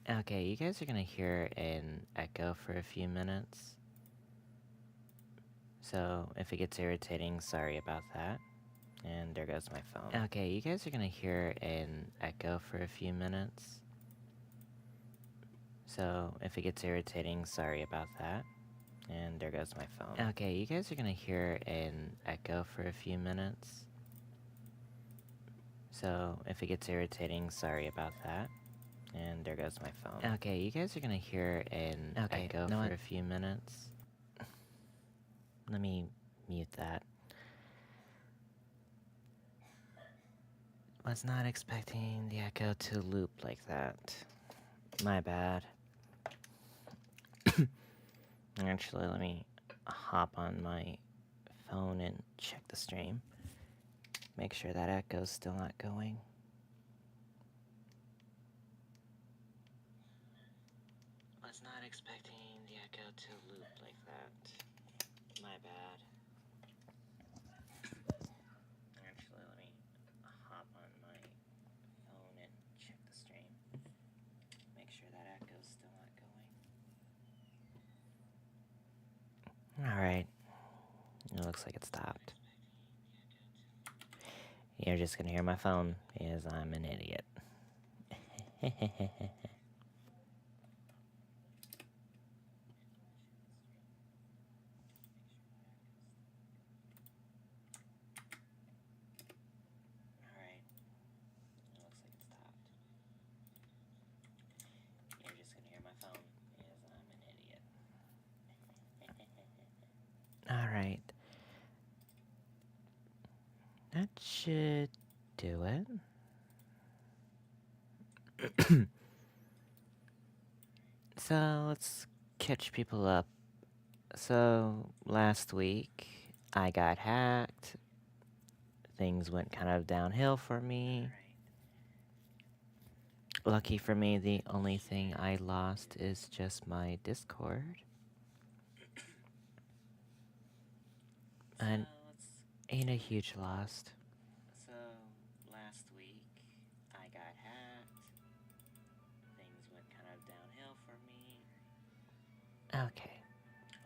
Okay, you guys are gonna hear an echo for a few minutes. So if it gets irritating, sorry about that. And there goes my phone. Okay, you guys are gonna hear an echo for a few minutes. So if it gets irritating, sorry about that. And there goes my phone. Okay, you guys are gonna hear an echo for a few minutes. So if it gets irritating, sorry about that. And there goes my phone. Okay, you guys are gonna hear an echo for a few minutes. Let me mute that. Was not expecting the echo to loop like that. My bad. Actually, let me hop on my phone and check the stream. Make sure that echo's still not going. Was not expecting the echo to loop like that. My bad. Actually, let me hop on my phone and check the stream. Make sure that echo's still not going. Alright. It looks like it stopped. You're just gonna hear my phone because I'm an idiot. Alright. That should do it. So, let's catch people up. So, last week, I got hacked. Things went kind of downhill for me. Lucky for me, the only thing I lost is just my Discord. And ain't a huge loss. So, last week, I got hacked. Things went kind of downhill for me. Okay.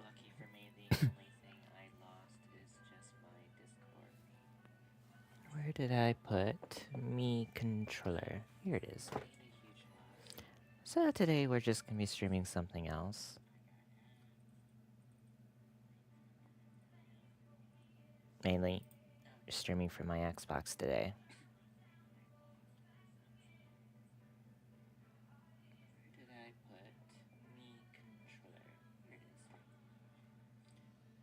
Lucky for me, the only thing I lost is just my Discord. Where did I put me controller? Here it is. So today we're just gonna be streaming something else. Mainly streaming from my Xbox today. Where did I put me controller? Here it is.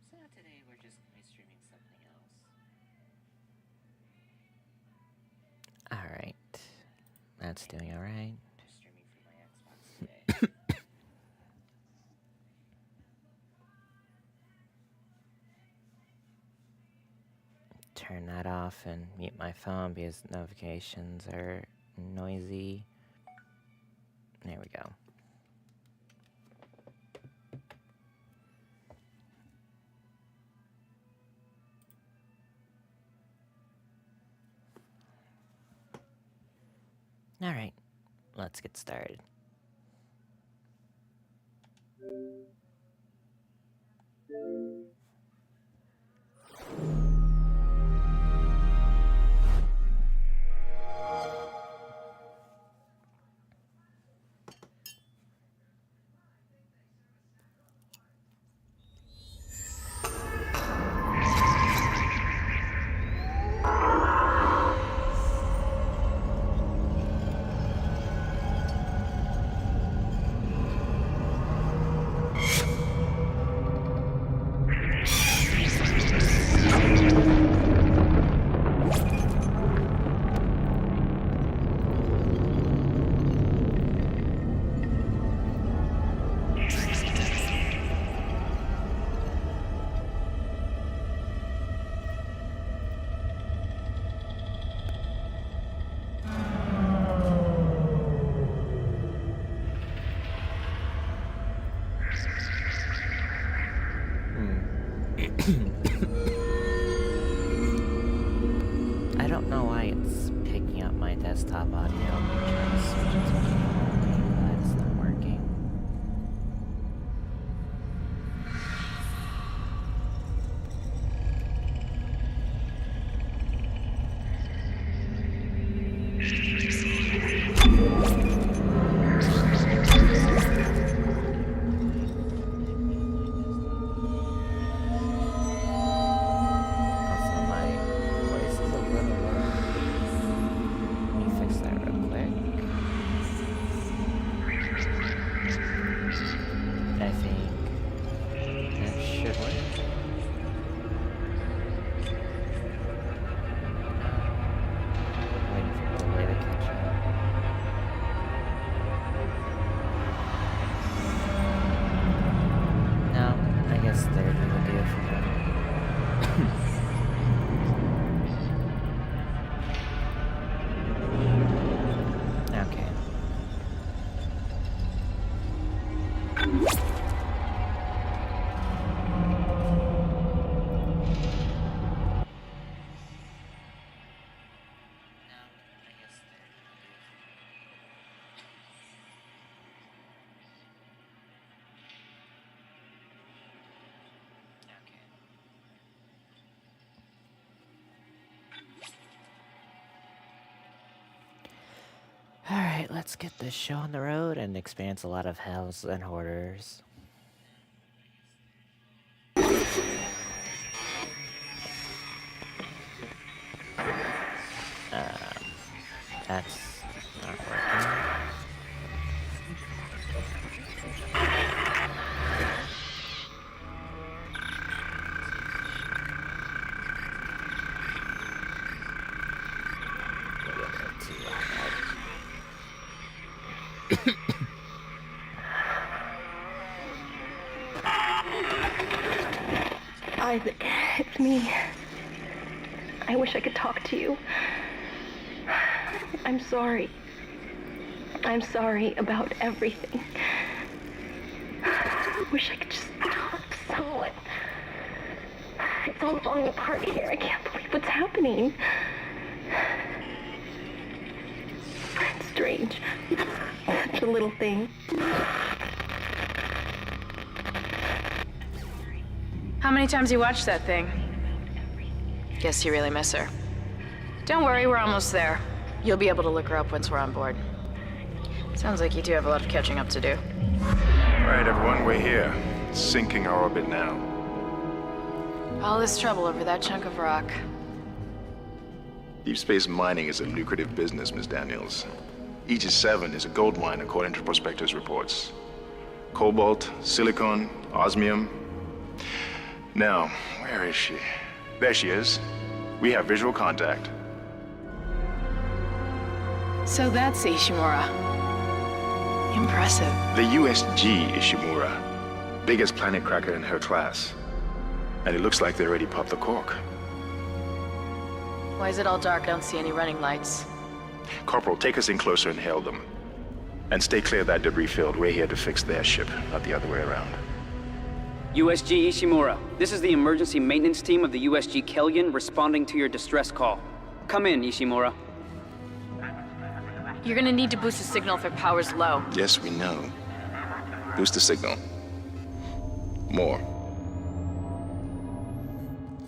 So today we're just gonna be streaming something else. Alright. That's doing alright. Streaming from my Xbox today. Turn that off and mute my phone because notifications are noisy. There we go. Alright, let's get started. I don't know why it's picking up my desktop audio. I'm trying to switch it to keyboard, but it's not. Alright, let's get this show on the road and experience a lot of hells and horrors. That's not working. Isaac, it's me. I wish I could talk to you. I'm sorry. I'm sorry about everything. I wish I could just talk to someone. It's all falling apart here. I can't believe what's happening. It's strange. Such a little thing. How many times you watched that thing? Guess you really miss her. Don't worry, we're almost there. You'll be able to look her up once we're on board. Sounds like you do have a lot of catching up to do. Right, everyone, we're here. Sinking our orbit now. All this trouble over that chunk of rock. Deep space mining is a lucrative business, Ms. Daniels. Aegis 7 is a gold mine according to prospectors' reports. Cobalt, silicon, osmium. Now, where is she? There she is. We have visual contact. So that's Ishimura. Impressive. The USG Ishimura. Biggest planet cracker in her class. And it looks like they already popped the cork. Why is it all dark? I don't see any running lights. Corporal, take us in closer and hail them. And stay clear of that debris field. We're here to fix their ship, not the other way around. USG Ishimura, this is the emergency maintenance team of the USG Kellion responding to your distress call. Come in, Ishimura. You're gonna need to boost the signal if it power's low. Yes, we know. Boost the signal. More.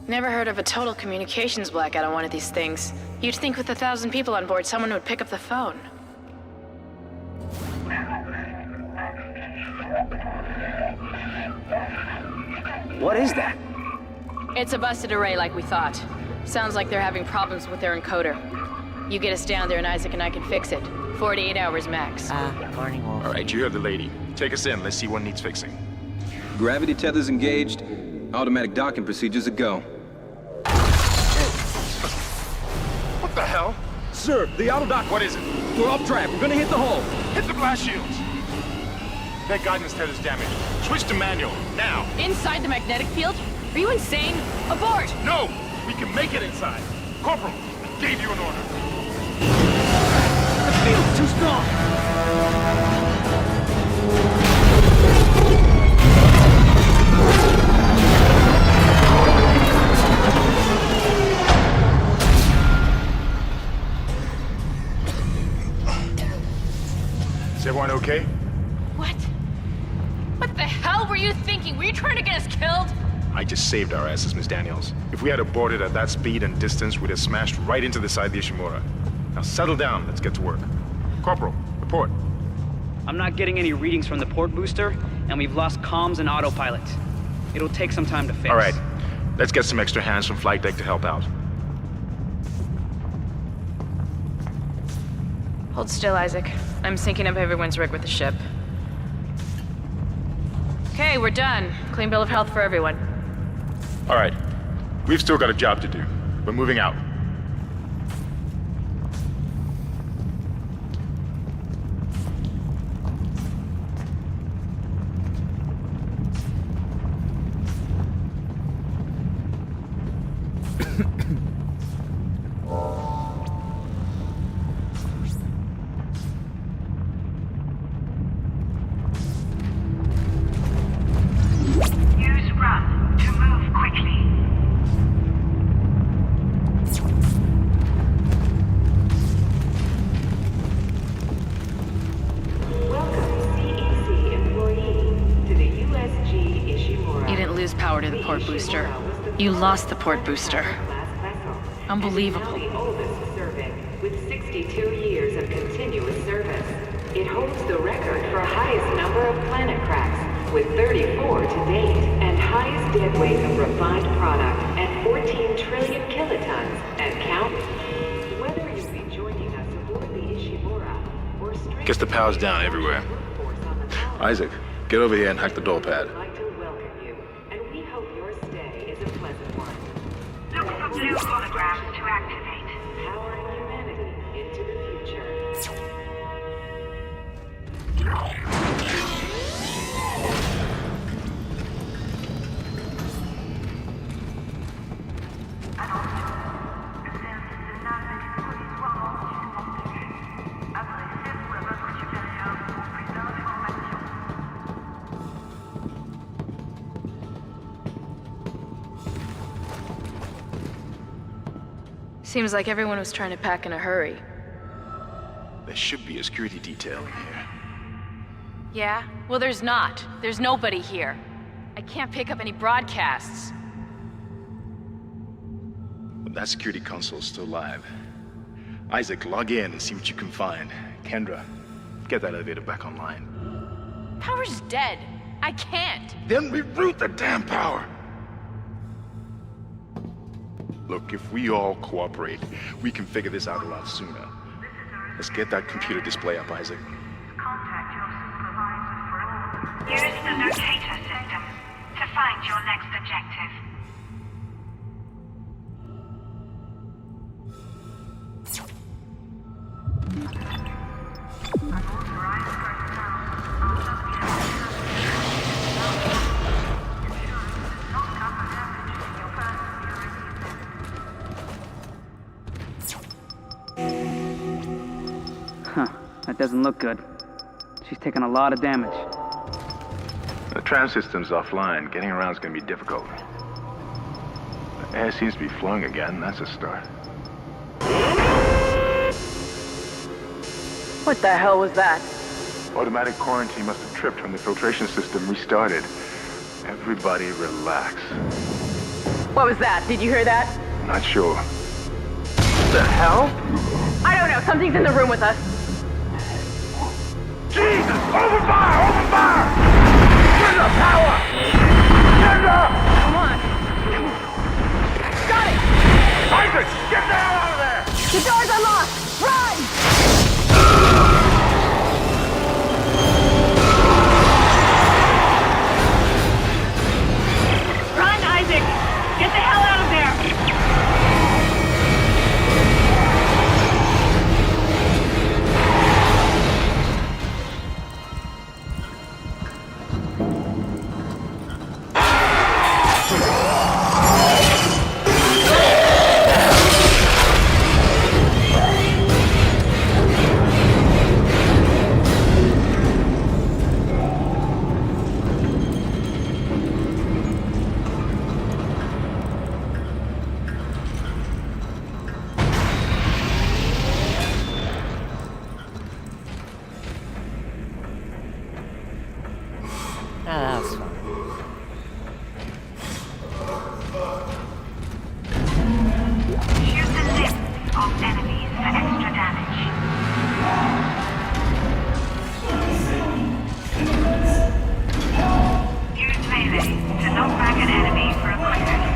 Never heard of a total communications blackout on one of these things. You'd think with 1,000 people on board, someone would pick up the phone. What is that? It's a busted array like we thought. Sounds like they're having problems with their encoder. You get us down there and Isaac and I can fix it. 48 hours max. Morning, Wolf. All right, you heard the lady. Take us in. Let's see what needs fixing. Gravity tethers engaged. Automatic docking procedures a go. What the hell? Sir, the auto dock. What is it? We're off track. We're gonna hit the hull. Hit the blast shields! Their guidance tether's damaged. Switch to manual, now! Inside the magnetic field? Are you insane? Abort! No! We can make it inside! Corporal, gave you an order. The field's too strong. Is everyone okay? What? What the hell were you thinking? Were you trying to get us killed? I just saved our asses, Miss Daniels. If we had aborted at that speed and distance, we'd have smashed right into the side of the Ishimura. Now settle down, let's get to work. Corporal, report. I'm not getting any readings from the port booster, and we've lost comms and autopilot. It'll take some time to fix. All right, let's get some extra hands from flight deck to help out. Hold still, Isaac. I'm syncing up everyone's rig with the ship. Okay, we're done. Clean bill of health for everyone. All right, we've still got a job to do. We're moving out. Use run to move quickly. Welcome, CEC employee, to the USG Ishimura. You didn't lose power to the port booster. You lost the port booster. Unbelievable. The oldest serving, with 62 years of continuous service. for highest number of planet cracks, with 34 to date, and highest dead weight of refined product at 14 trillion kilotons, and counting. Whether you'll be joining us aboard the Ishimura or straight... Guess the power's down everywhere. Isaac, get over here and hack the door pad. I'd like to welcome you, and we hope your stay is a pleasant one. Look for blue holograms to activate. Powering humanity into the future. Seems like everyone was trying to pack in a hurry. There should be a security detail in here. Yeah? Well, there's not. There's nobody here. I can't pick up any broadcasts. But that security console's still live. Isaac, log in and see what you can find. Kendra, get that elevator back online. Power's dead. I can't. Then reroute the damn power! Look, if we all cooperate, we can figure this out a lot sooner. Let's get that computer display up, Isaac. Contact your supervisor for all. Use the locator system to find your next objective. Unauthorized personnel are subject to not cover damage to your personal Huh. That doesn't look good. She's taken a lot of damage. The tram system's offline. Getting around's gonna be difficult. The air seems to be flowing again. That's a start. What the hell was that? Automatic quarantine must have tripped when the filtration system restarted. Everybody relax. What was that? Did you hear that? Not sure. The hell? I don't know. Something's in the room with us. Jesus! Open fire! Open fire! Get the power! Get up! Come on. Got it! Isaac! Get the hell out of there! The door's unlocked! Run! Run, Isaac! Get the hell out of there! That was fun. Shoot the limbs of enemies for extra damage. Use melee to knock back an enemy for a quicker hit.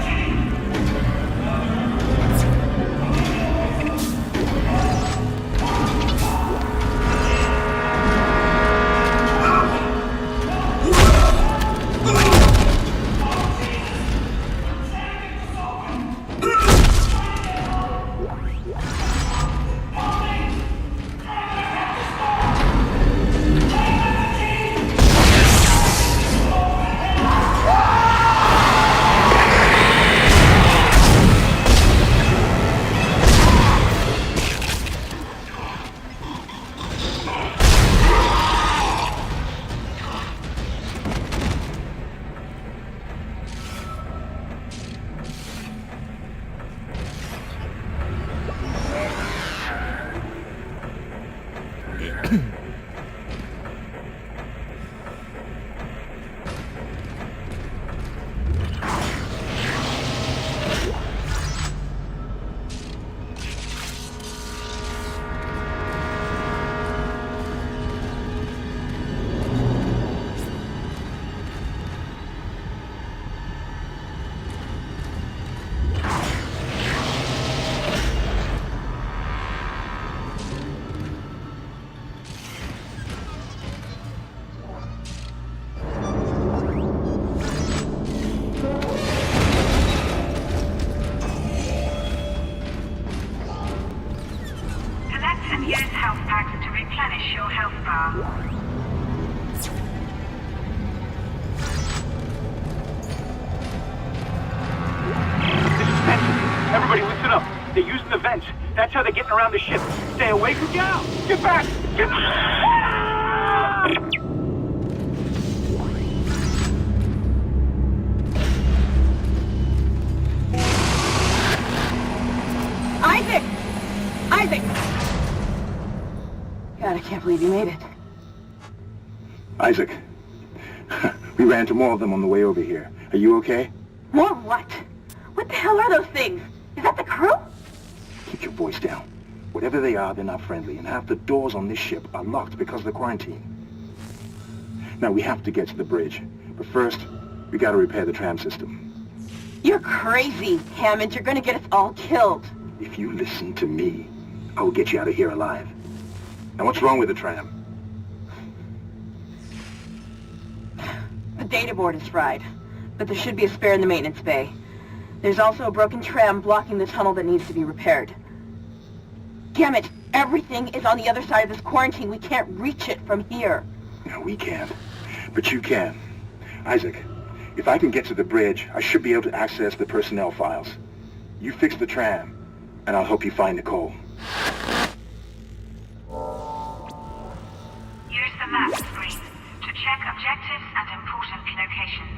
getting around the ship. Stay away from Gal! Get back! Get back! Isaac! Isaac! God, I can't believe you made it. Isaac, we ran into more of them on the way over here. Are you okay? More what? What the hell are those things? Is that the crew? Keep your voice down. Whatever they are, they're not friendly, and half the doors on this ship are locked because of the quarantine. Now, we have to get to the bridge, but first, we gotta repair the tram system. You're crazy, Hammond. You're gonna get us all killed. If you listen to me, I will get you out of here alive. Now, what's wrong with the tram? The data board is fried, but there should be a spare in the maintenance bay. There's also a broken tram blocking the tunnel that needs to be repaired. Damn it! Everything is on the other side of this quarantine. We can't reach it from here. No, we can't. But you can. Isaac, if I can get to the bridge, I should be able to access the personnel files. You fix the tram, and I'll help you find Nicole. Use the map screen to check objectives and important locations.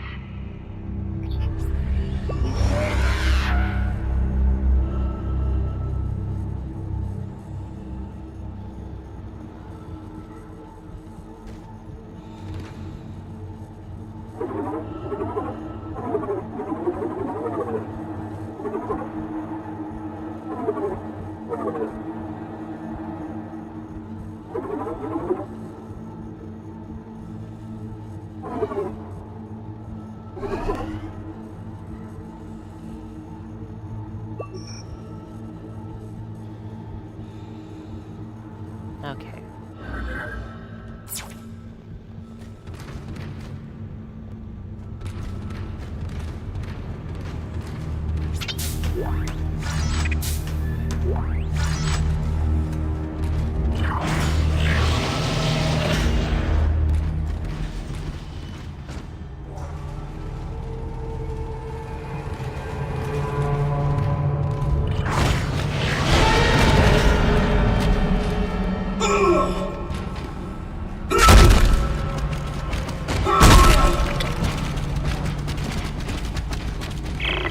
Okay.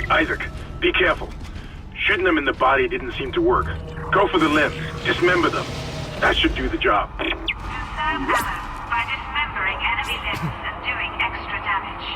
Isaac, be careful. Shooting them in the body didn't seem to work. Go for the limbs. Dismember them. That should do the job. Conserve ammo by dismembering enemy limbs and doing extra damage.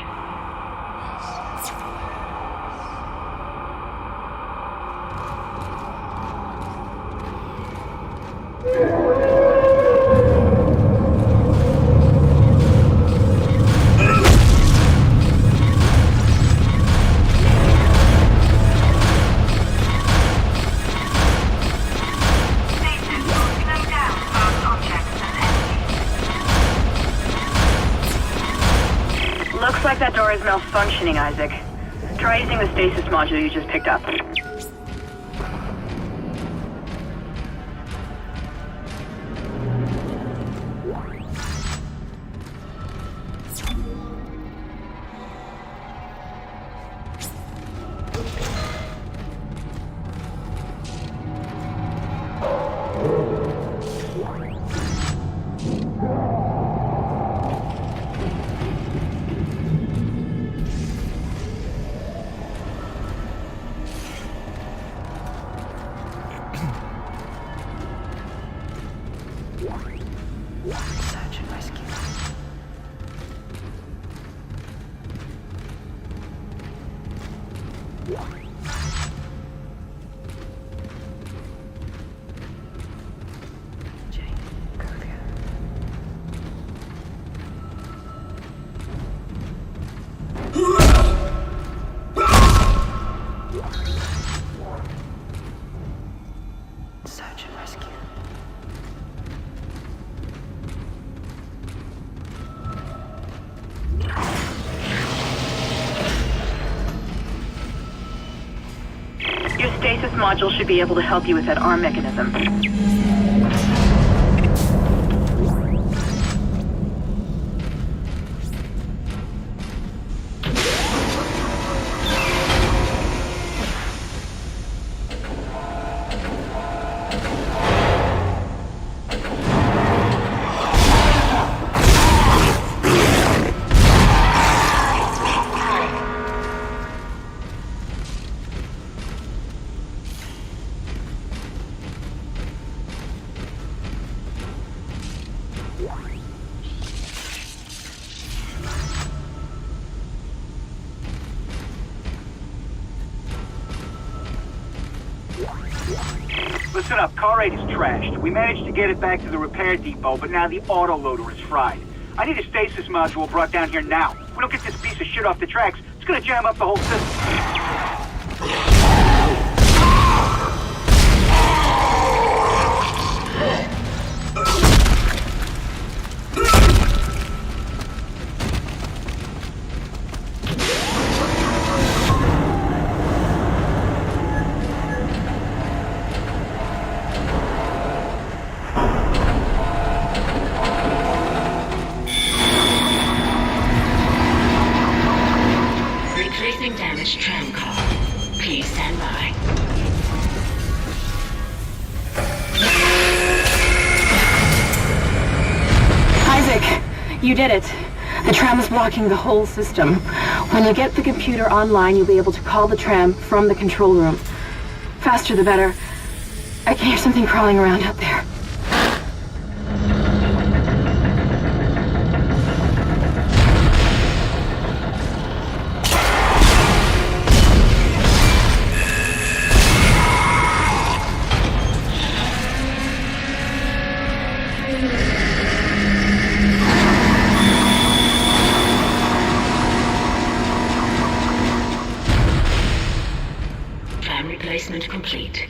Looks like that door is malfunctioning, Isaac. Try using the stasis module you just picked up. Search and rescue. Jane, curfew. Search and rescue. Your stasis module should be able to help you with that arm mechanism. Listen up, car 8 is trashed. We managed to get it back to the repair depot, but now the autoloader is fried. I need a stasis module brought down here now. If we don't get this piece of shit off the tracks, it's gonna jam up the whole system. Retracing damaged tram car. Please stand by. Isaac, you did it. The tram is blocking the whole system. When you get the computer online, you'll be able to call the tram from the control room. Faster the better. I can hear something crawling around out there. Tram replacement complete.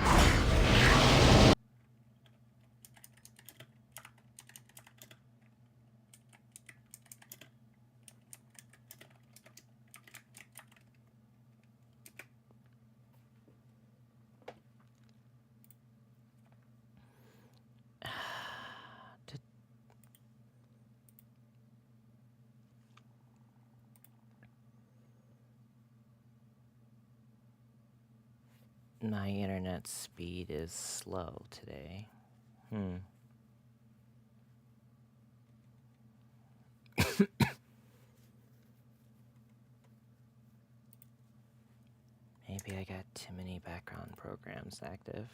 My internet speed is slow today. Maybe I got too many background programs active.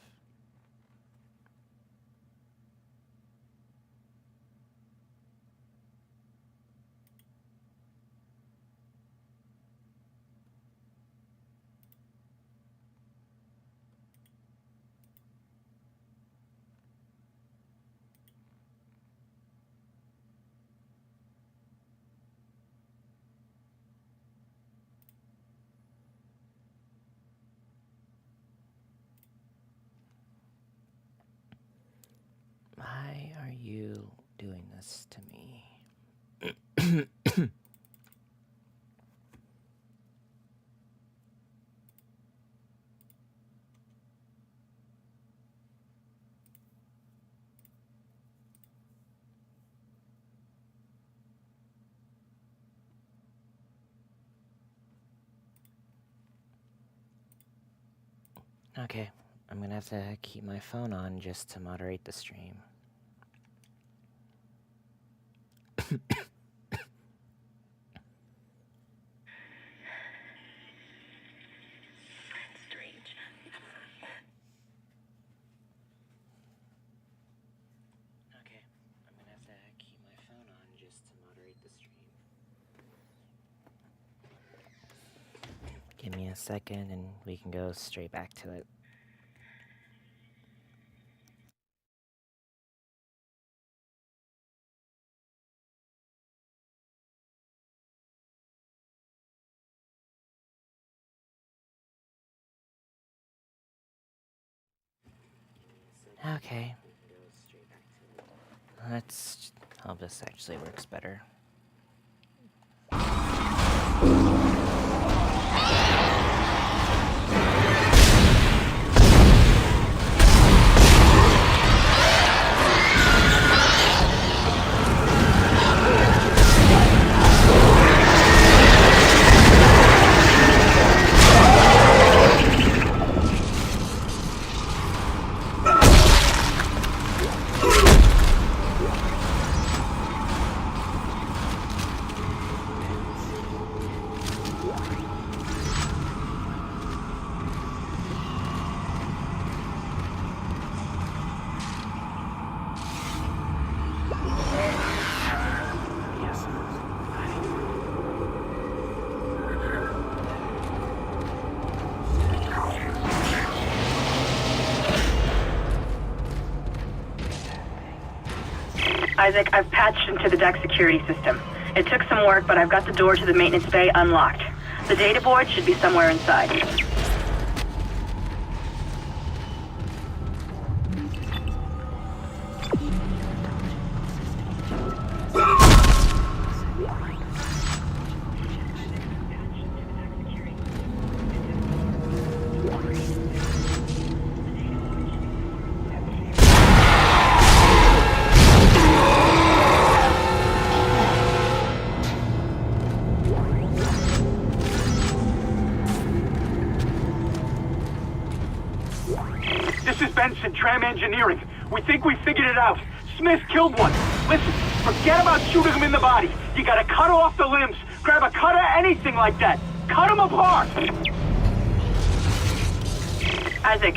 Why are you doing this to me? Okay, I'm gonna have to keep my phone on just to moderate the stream. Strange. Okay, I'm gonna have to keep my phone on just to moderate the stream. Give me a second and we can go straight back to it. Okay. Let's hope this actually works better. Isaac, I've patched into the deck security system. It took some work, but I've got the door to the maintenance bay unlocked. The data board should be somewhere inside. This is Benson, Tram Engineering. We think we figured it out. Smith killed one. Listen, forget about shooting him in the body. You gotta cut off the limbs. Grab a cutter, anything like that. Cut him apart! Isaac,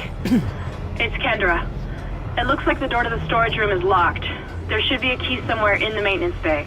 it's Kendra. It looks like the door to the storage room is locked. There should be a key somewhere in the maintenance bay.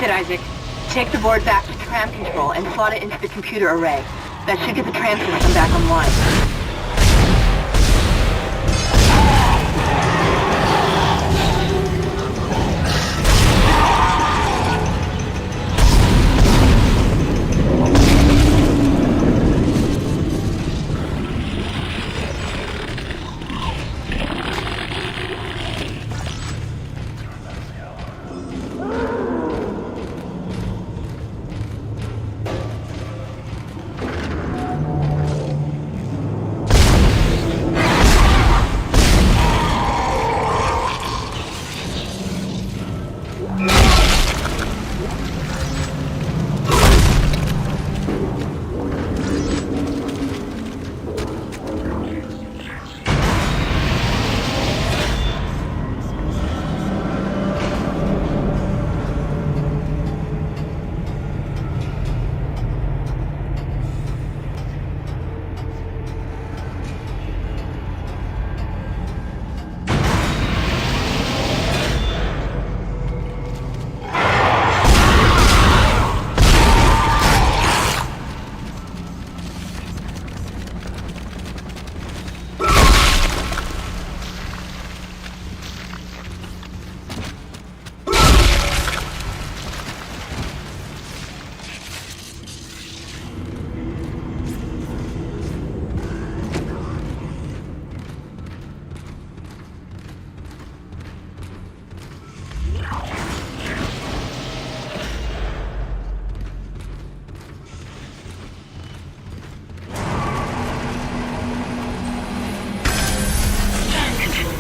That's it, Isaac. Take the board back to tram control and slot it into the computer array. That should get the tram system back online.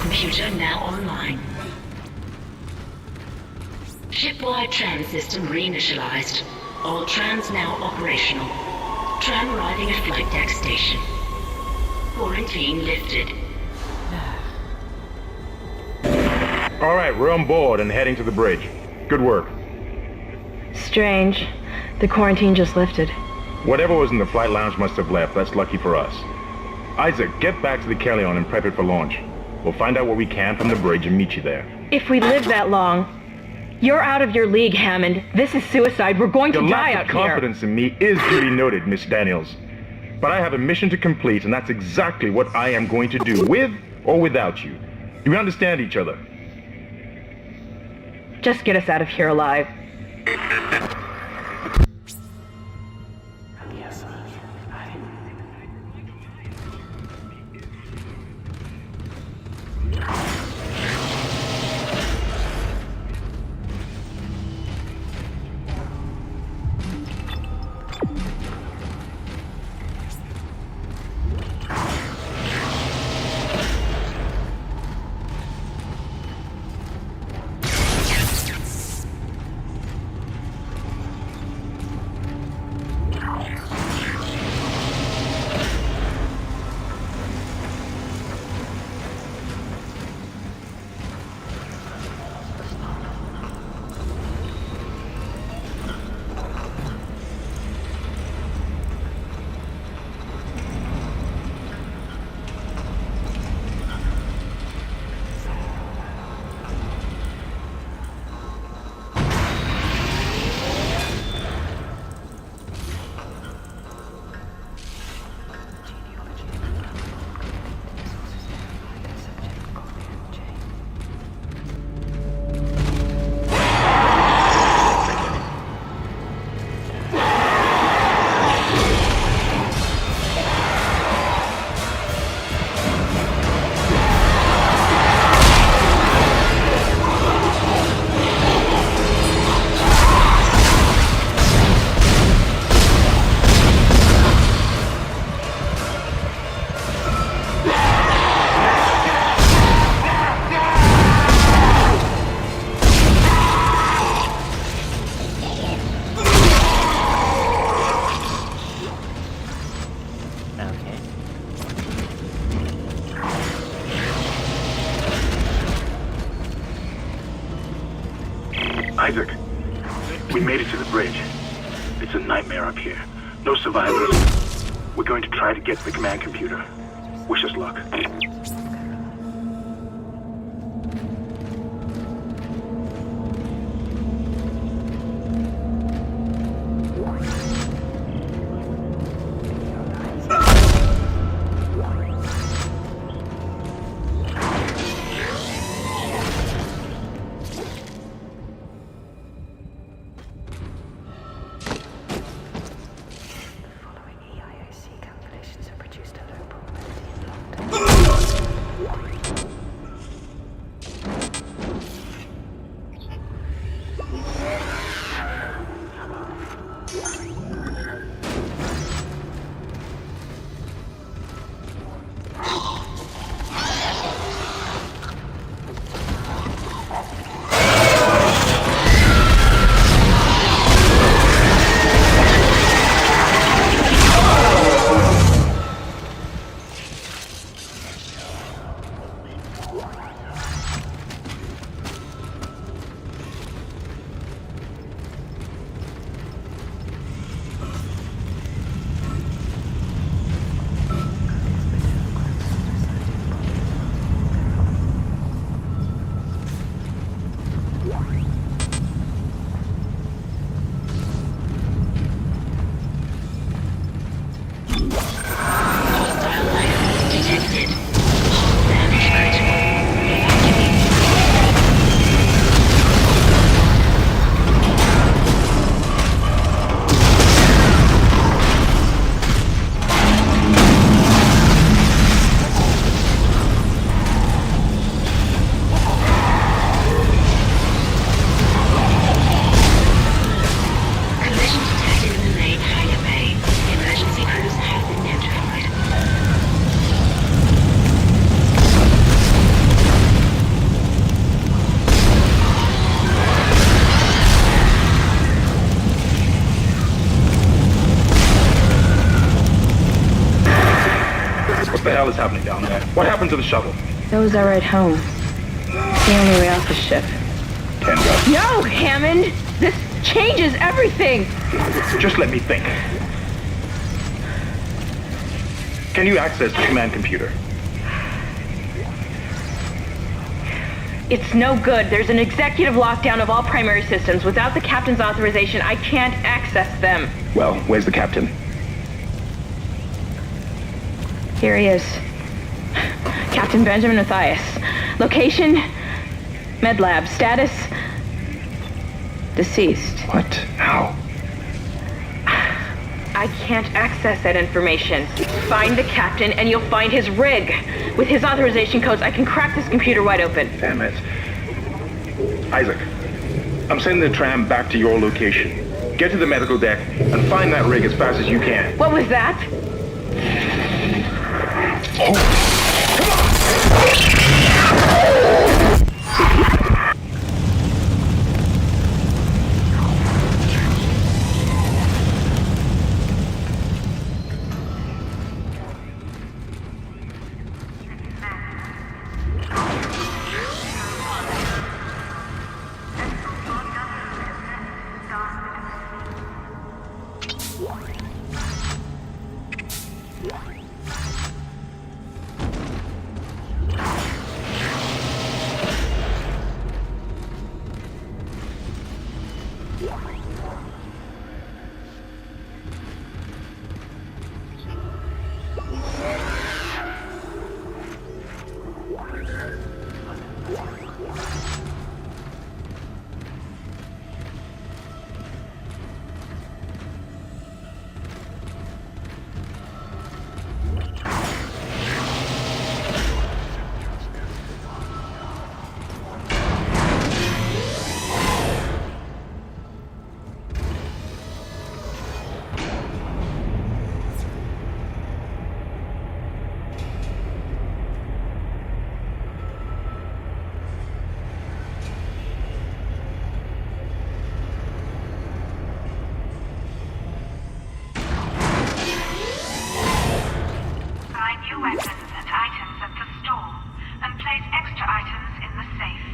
Computer now online. Shipwide tram system reinitialized. All trams now operational. Tram arriving at flight deck station. Quarantine lifted. All right, we're on board and heading to the bridge. Good work. Strange. The quarantine just lifted. Whatever was in the flight lounge must have left. That's lucky for us. Isaac, get back to the Kellion and prep it for launch. We'll find out what we can from the bridge and meet you there. If we live that long, you're out of your league, Hammond. This is suicide. We're going to die out here. Your lack of confidence in me is duly noted, Miss Daniels. But I have a mission to complete, and that's exactly what I am going to do, with or without you. Do we understand each other? Just get us out of here alive. Isaac, we made it to the bridge. It's a nightmare up here. No survivors. We're going to try to get to the command computer. Wish us luck. hell is happening down there? What happened to the shuttle? That was our ride home. It's the only way off the ship. Kendra. No, Hammond! This changes everything! Just let me think. Can you access the command computer? It's no good. There's an executive lockdown of all primary systems. Without the captain's authorization, I can't access them. Well, where's the captain? Here he is. Captain Benjamin Mathias. Location? Med lab. Status? Deceased. What? How? I can't access that information. Find the captain and you'll find his rig. With his authorization codes, I can crack this computer wide open. Damn it. Isaac, I'm sending the tram back to your location. Get to the medical deck and find that rig as fast as you can. What was that? Oh. Weapons and items at the store, and place extra items in the safe.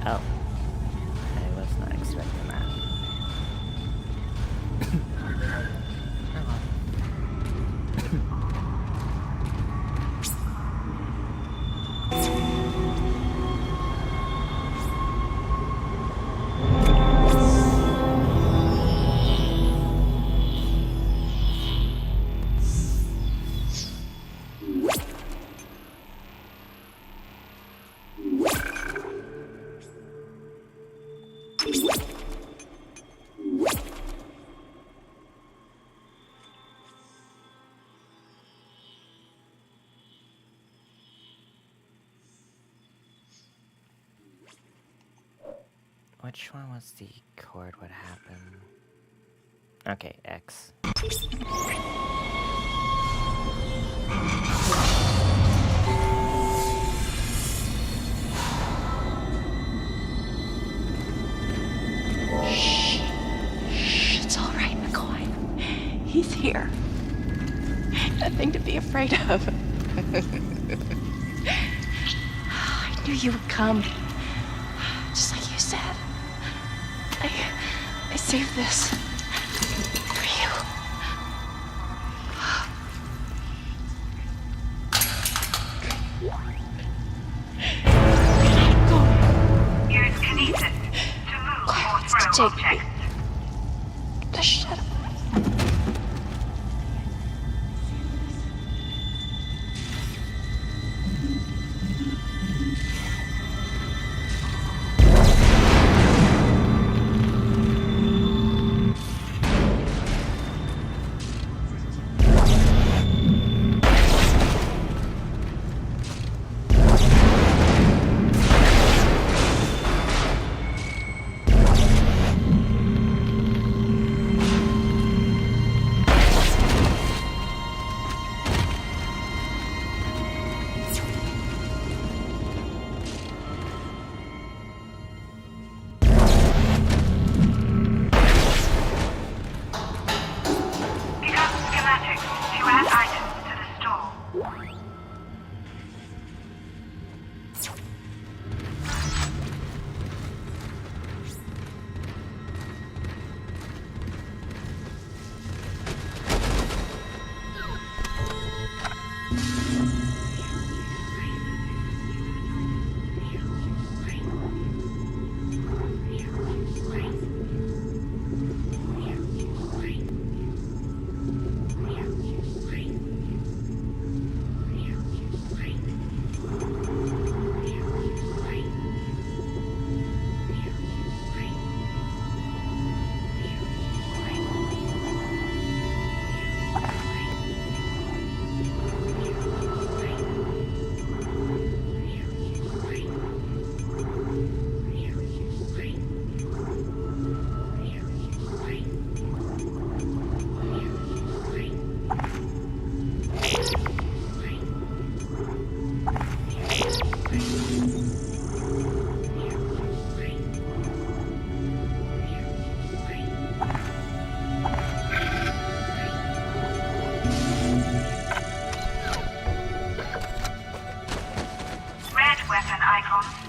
Oh. I was not expecting that. Which one was the cord? What happened? Okay, X. Shh. Shh. It's all right, McCoy. He's here. Nothing to be afraid of. I knew you would come. Just like you said. I saved this for you. Use kinesis to move or throw objects. Just shut up.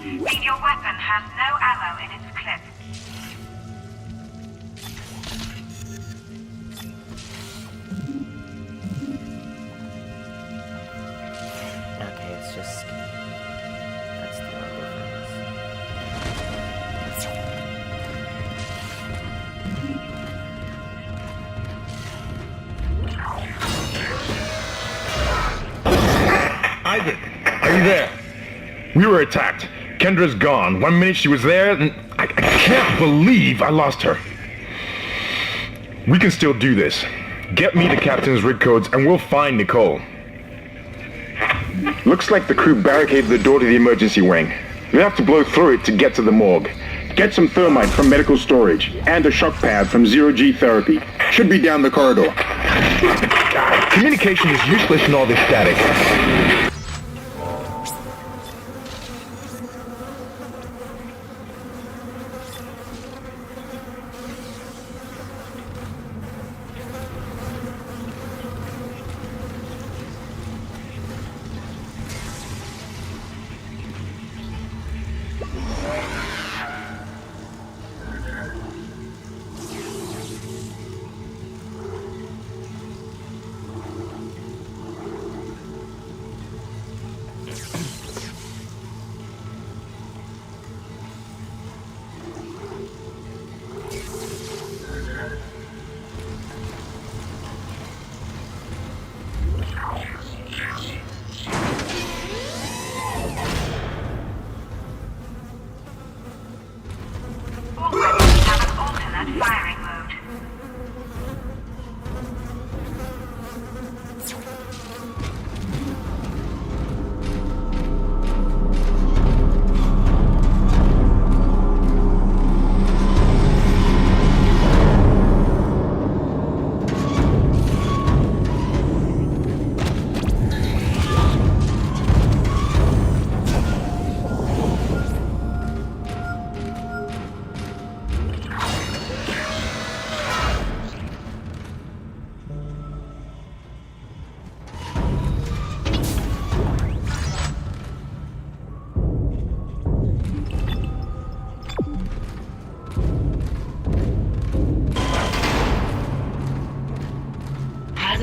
Mean your weapon has no ammo in its clip. Okay, it's just ski. That's the only difference. Isaac, are you there? We were attacked. Kendra's gone. 1 minute she was there, and I can't believe I lost her. We can still do this. Get me the captain's rig codes, and we'll find Nicole. Looks like the crew barricaded the door to the emergency wing. We have to blow through it to get to the morgue. Get some thermite from medical storage, and a shock pad from zero-G therapy. Should be down the corridor. Communication is useless in all this static.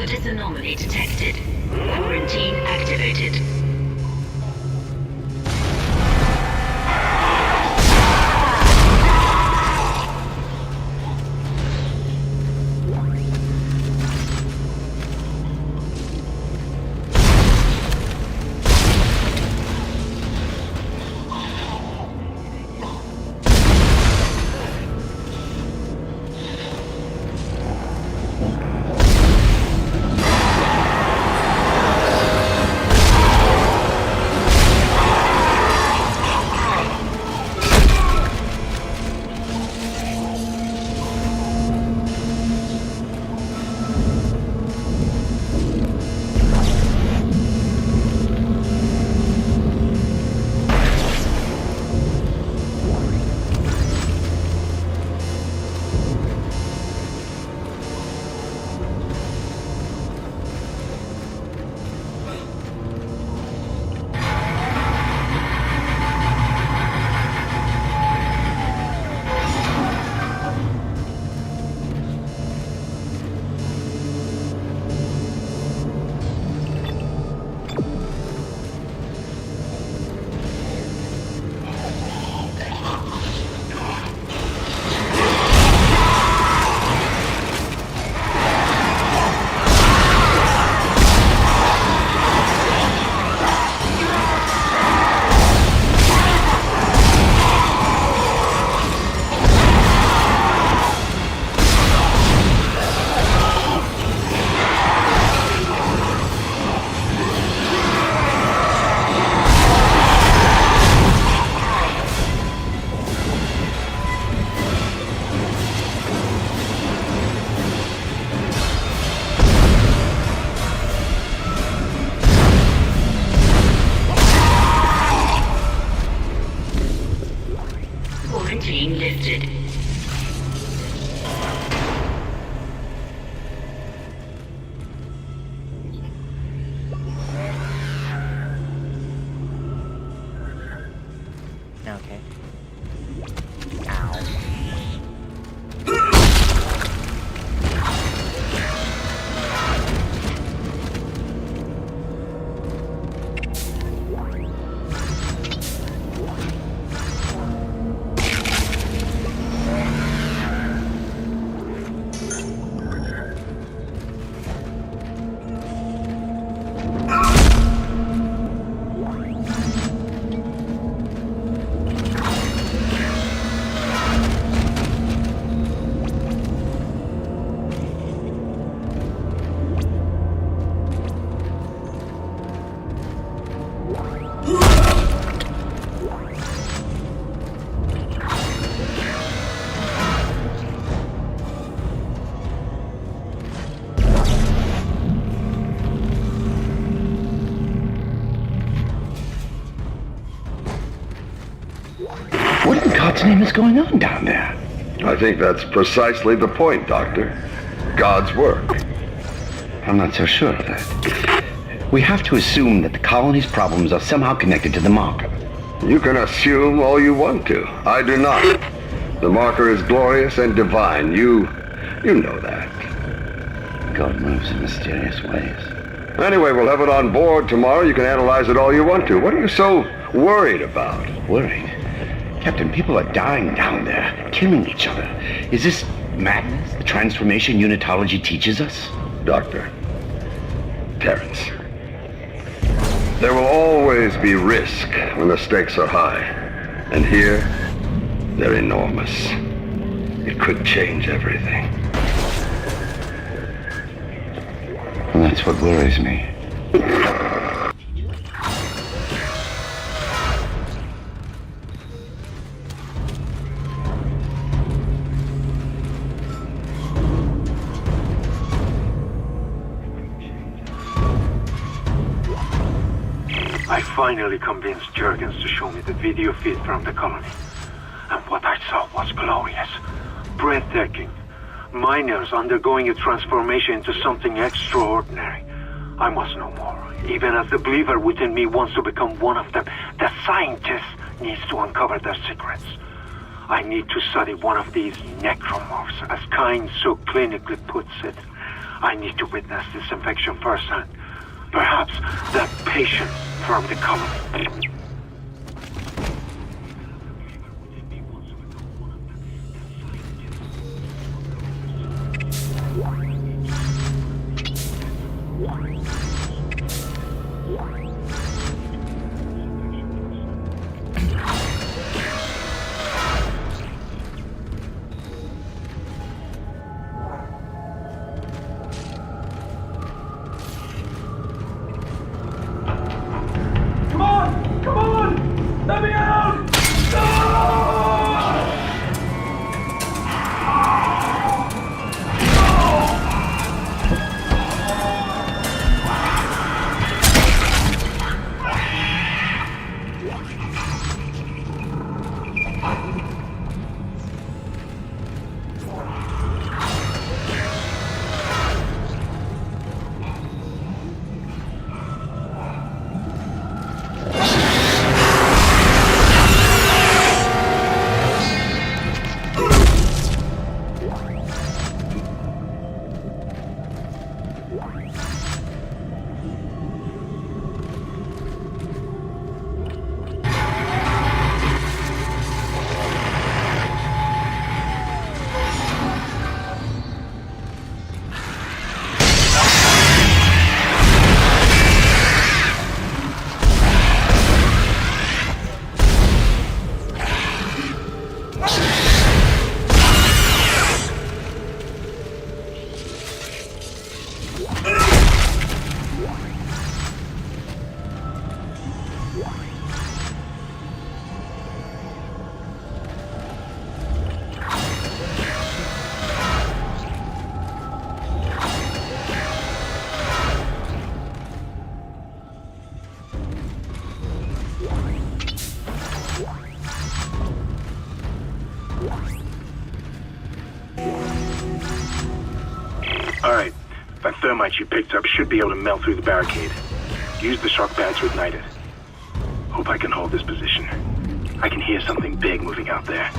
Hazardous anomaly detected. Quarantine activated. Quarantine lifted. Okay. Ow. What in God's name is going on down there? I think that's precisely the point, Doctor. God's work. I'm not so sure of that. We have to assume that the colony's problems are somehow connected to the marker. You can assume all you want to. I do not. The marker is glorious and divine. You know that. God moves in mysterious ways. Anyway, we'll have it on board tomorrow. You can analyze it all you want to. What are you so worried about? Worried? Captain, people are dying down there, killing each other. Is this madness the transformation unitology teaches us? Doctor. Terrence. There will always be risk when the stakes are high. And here, they're enormous. It could change everything. And that's what worries me. I finally convinced Jurgens to show me the video feed from the colony. And what I saw was glorious. Breathtaking. Miners undergoing a transformation into something extraordinary. I must know more. Even as the believer within me wants to become one of them, the scientist needs to uncover their secrets. I need to study one of these necromorphs, as Kyne so clinically puts it. I need to witness this infection firsthand. Perhaps that patience from the colony. Alright, that thermite you picked up should be able to melt through the barricade. Use the shock pad to ignite it. Hope I can hold this position. I can hear something big moving out there.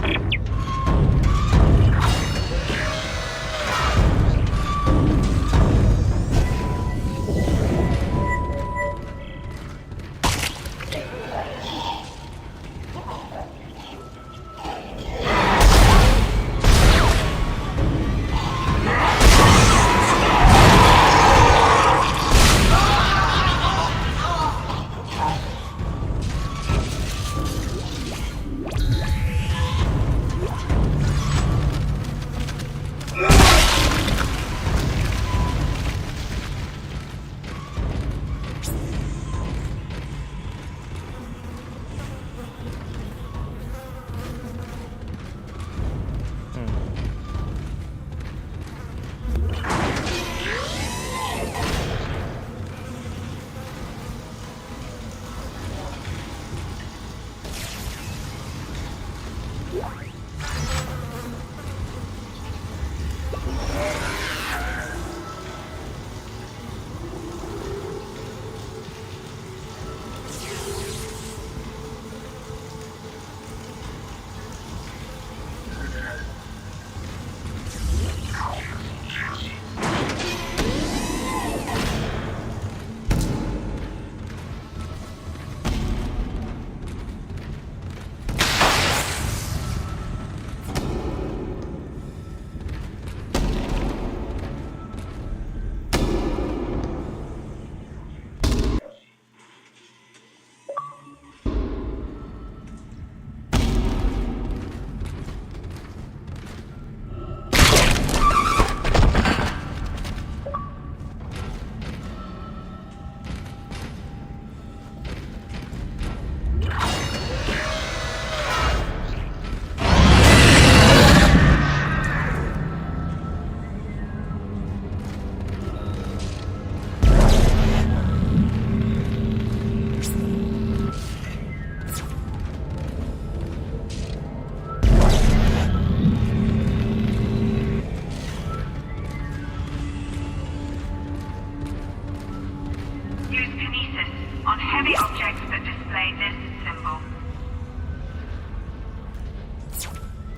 on heavy objects that display this symbol.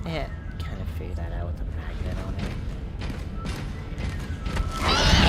Yeah, kind of figured that out with the magnet on it.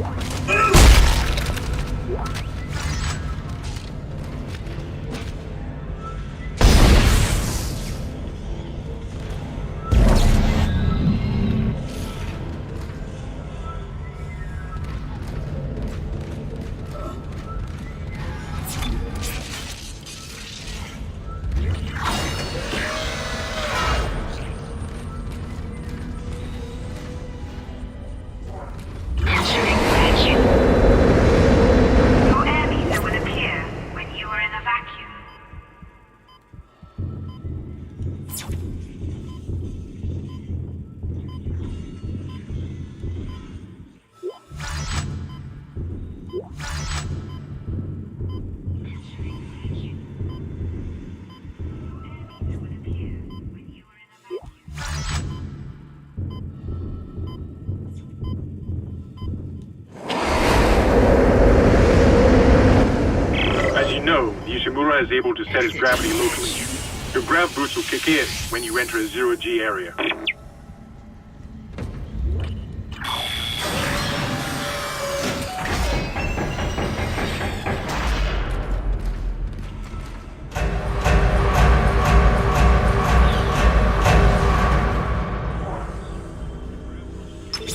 Your air meter will appear when you are in a vacuum. As you know, the Ishimura is able to set its gravity locally. Your grav boost will kick in when you enter a zero-G area.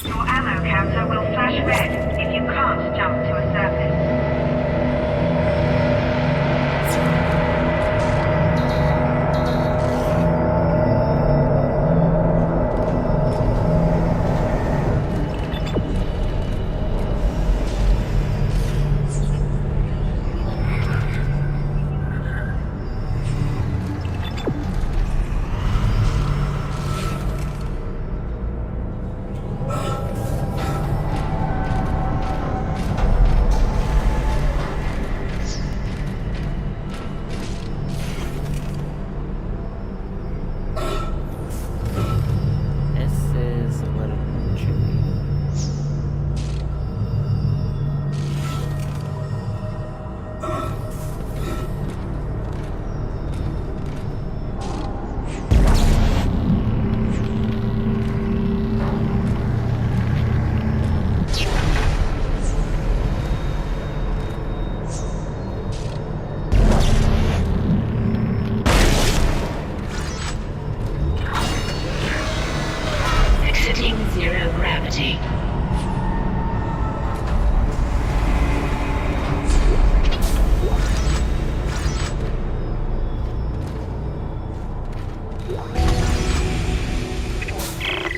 Your ammo counter will flash red if you can't jump to a surface.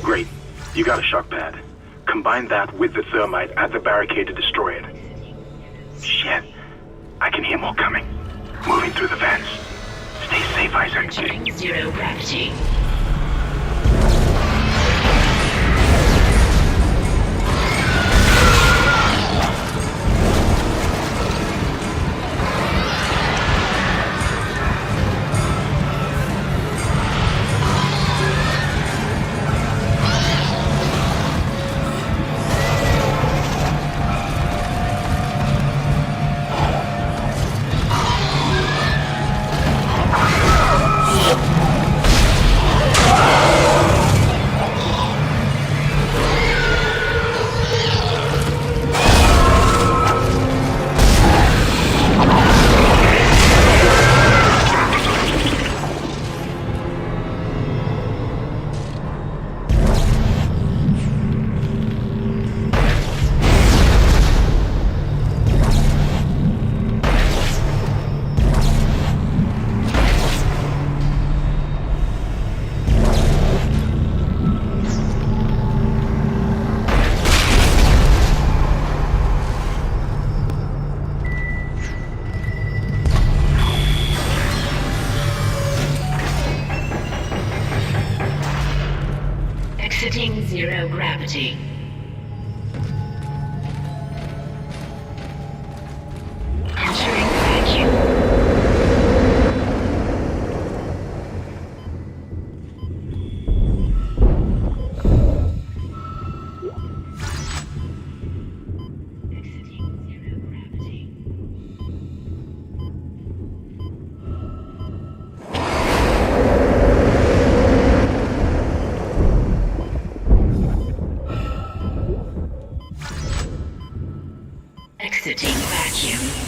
Great. You got a shock pad. Combine that with the thermite at the barricade to destroy it. Shit. I can hear more coming. Moving through the vents. Stay safe, Isaac. Zero gravity. Exiting vacuum.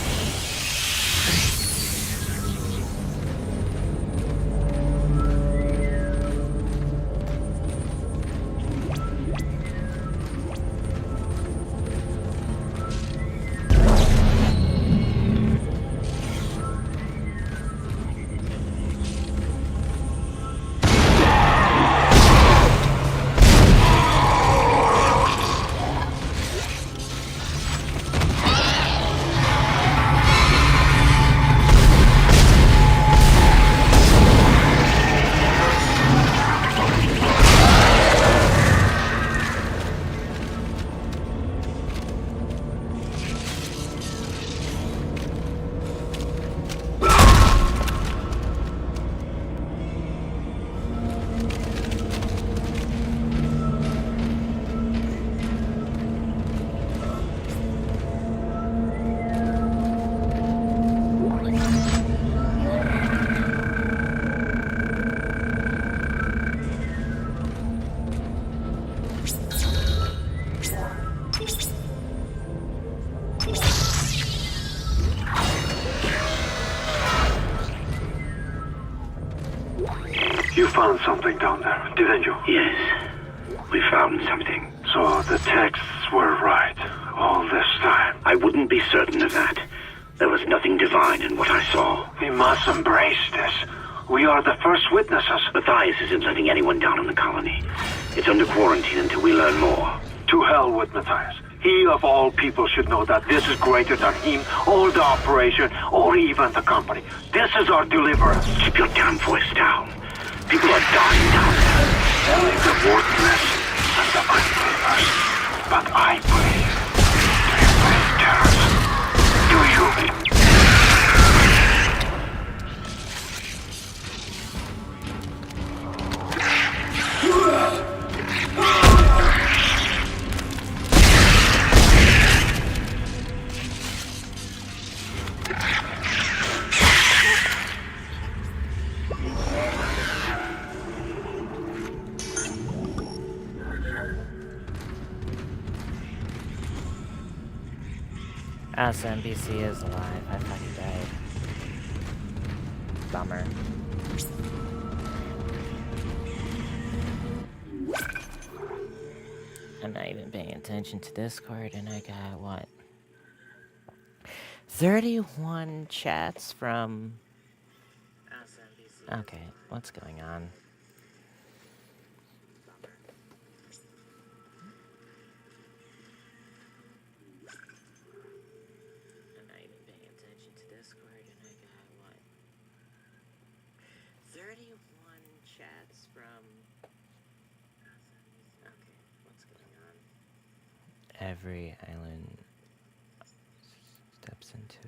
You found something down there, didn't you? Yes, we found something. So the texts were right all this time. I wouldn't be certain of that. There was nothing divine in what I saw. We must embrace this. We are the first witnesses. Matthias isn't letting anyone down in the colony. It's under quarantine until we learn more. To hell with Matthias. He of all people should know that this is greater than him, or the operation, or even the company. This is our deliverance. Keep your damn voice down. People are dying down there. Only the worthless and the unbelievers. But I believe. Do you believe, Terrence? Do you? So NBC is alive. I thought he died. Bummer. I'm not even paying attention to Discord, and I got, what? 31 chats from... Okay, what's going on? Every island steps into.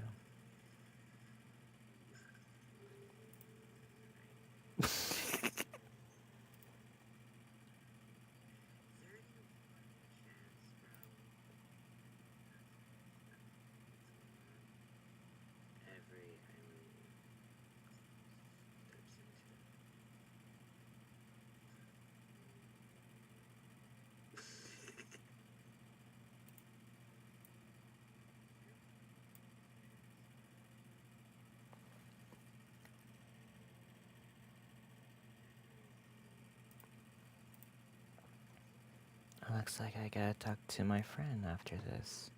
Looks like I gotta talk to my friend after this.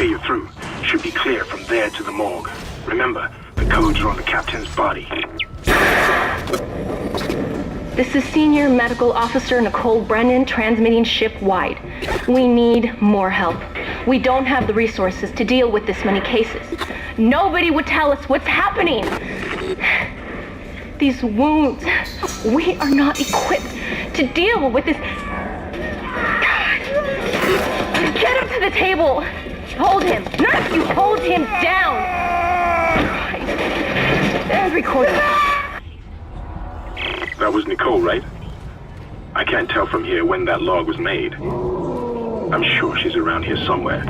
okay you're through. Should be clear from there to the morgue. Remember, the codes are on the captain's body. This is Senior Medical Officer Nicole Brennan transmitting ship-wide. We need more help. We don't have the resources to deal with this many cases. Nobody would tell us what's happening. These wounds, we are not equipped to deal with this. God. Get him to the table. Hold him. None of you hold him down. And recording. That was Nicole, right? I can't tell from here when that log was made. I'm sure she's around here somewhere.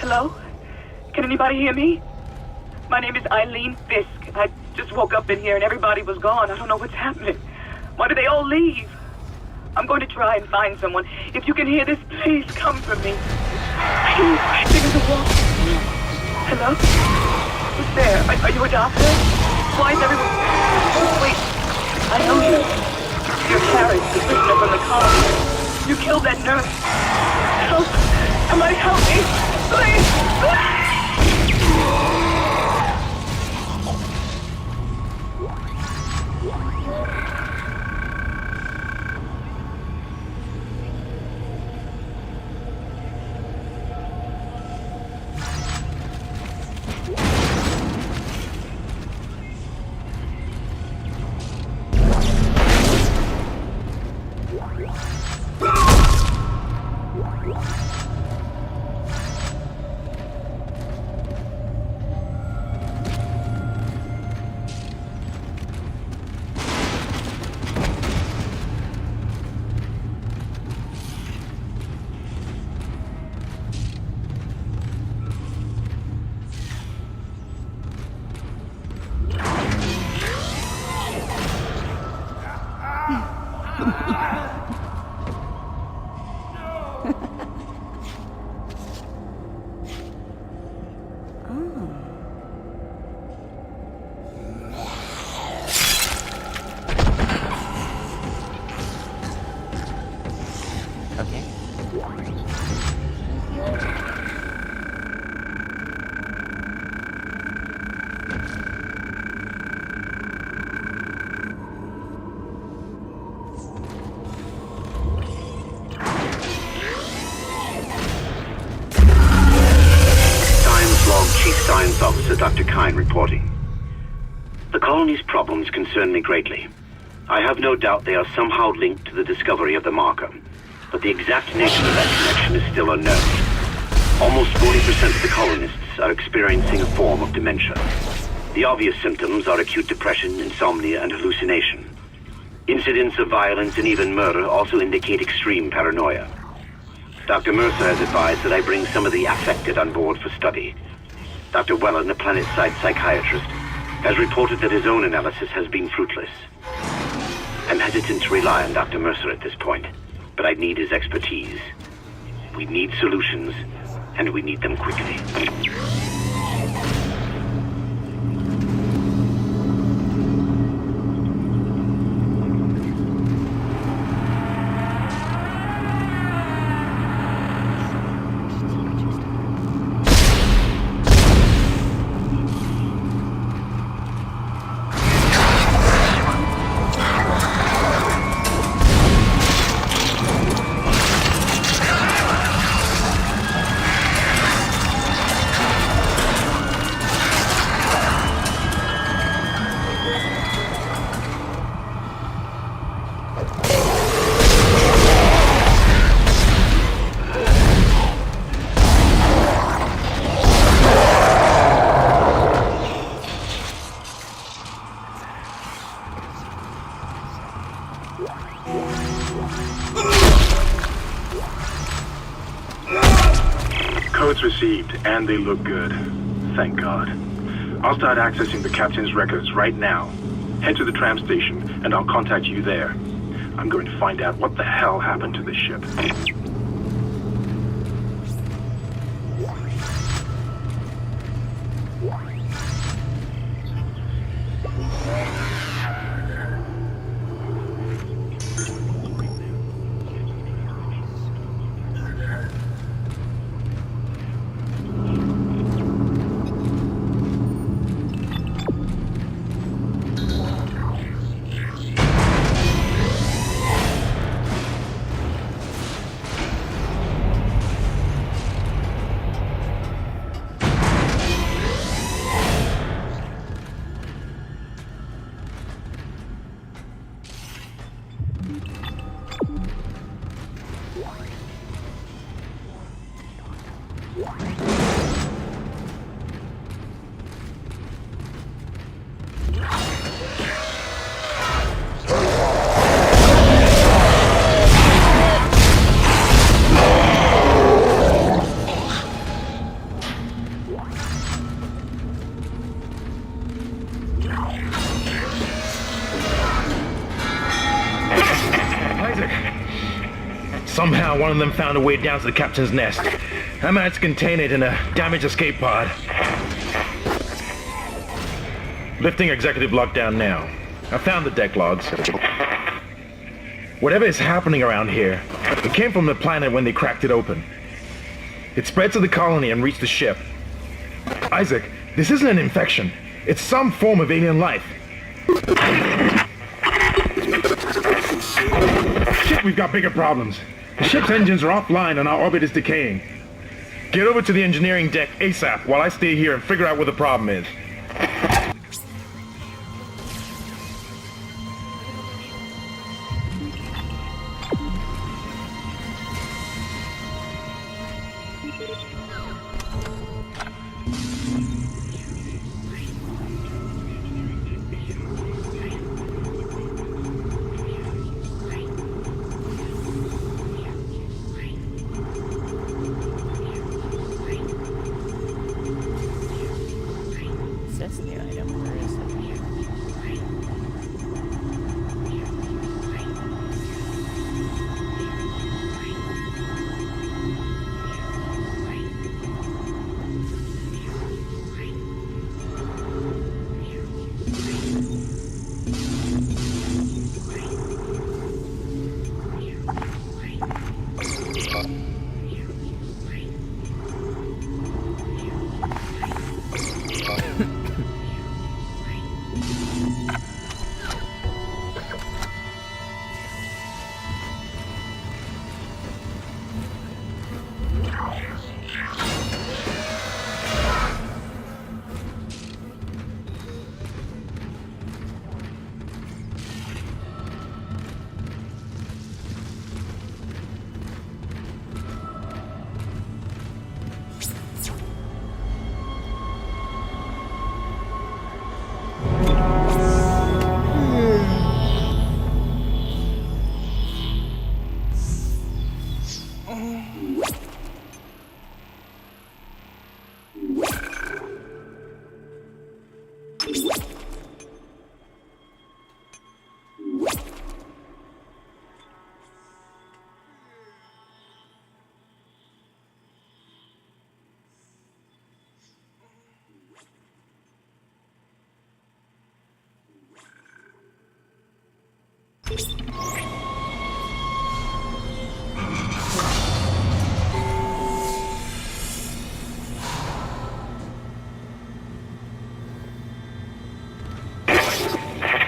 Hello? Can anybody hear me? My name is Eileen Fisk. I just woke up in here and everybody was gone. I don't know what's happening. Why did they all leave? I'm going to try and find someone. If you can hear this, please come for me. I hear you crashing in the wall. Hello? Who's there? Are you a doctor? Why is everyone... Oh, wait. I know you. You're Carrie, the prisoner from the car. You killed that nurse. Help! Somebody help me! Please! Please! Okay. Chief Science Officer Dr. Kine reporting. The colony's problems concern me greatly. I have no doubt they are somehow linked to the discovery of the marker, but the exact nature of that connection is still unknown. Almost 40% of the colonists are experiencing a form of dementia. The obvious symptoms are acute depression, insomnia, and hallucination. Incidents of violence and even murder also indicate extreme paranoia. Dr. Mercer has advised that I bring some of the affected on board for study. Dr. Wellen, a planet-side psychiatrist, has reported that his own analysis has been fruitless. I'm hesitant to rely on Dr. Mercer at this point, but I need his expertise. We need solutions, and we need them quickly. Codes received, and they look good. Thank God. I'll start accessing the captain's records right now. Head to the tram station, and I'll contact you there. I'm going to find out what the hell happened to this ship. Somehow one of them found a way down to the captain's nest. I managed to contain it in a damaged escape pod. Lifting executive lockdown now. I found the deck logs. Whatever is happening around here, it came from the planet when they cracked it open. It spread to the colony and reached the ship. Isaac, this isn't an infection. It's some form of alien life. Shit, we've got bigger problems. The ship's engines are offline and our orbit is decaying. Get over to the engineering deck ASAP while I stay here and figure out what the problem is.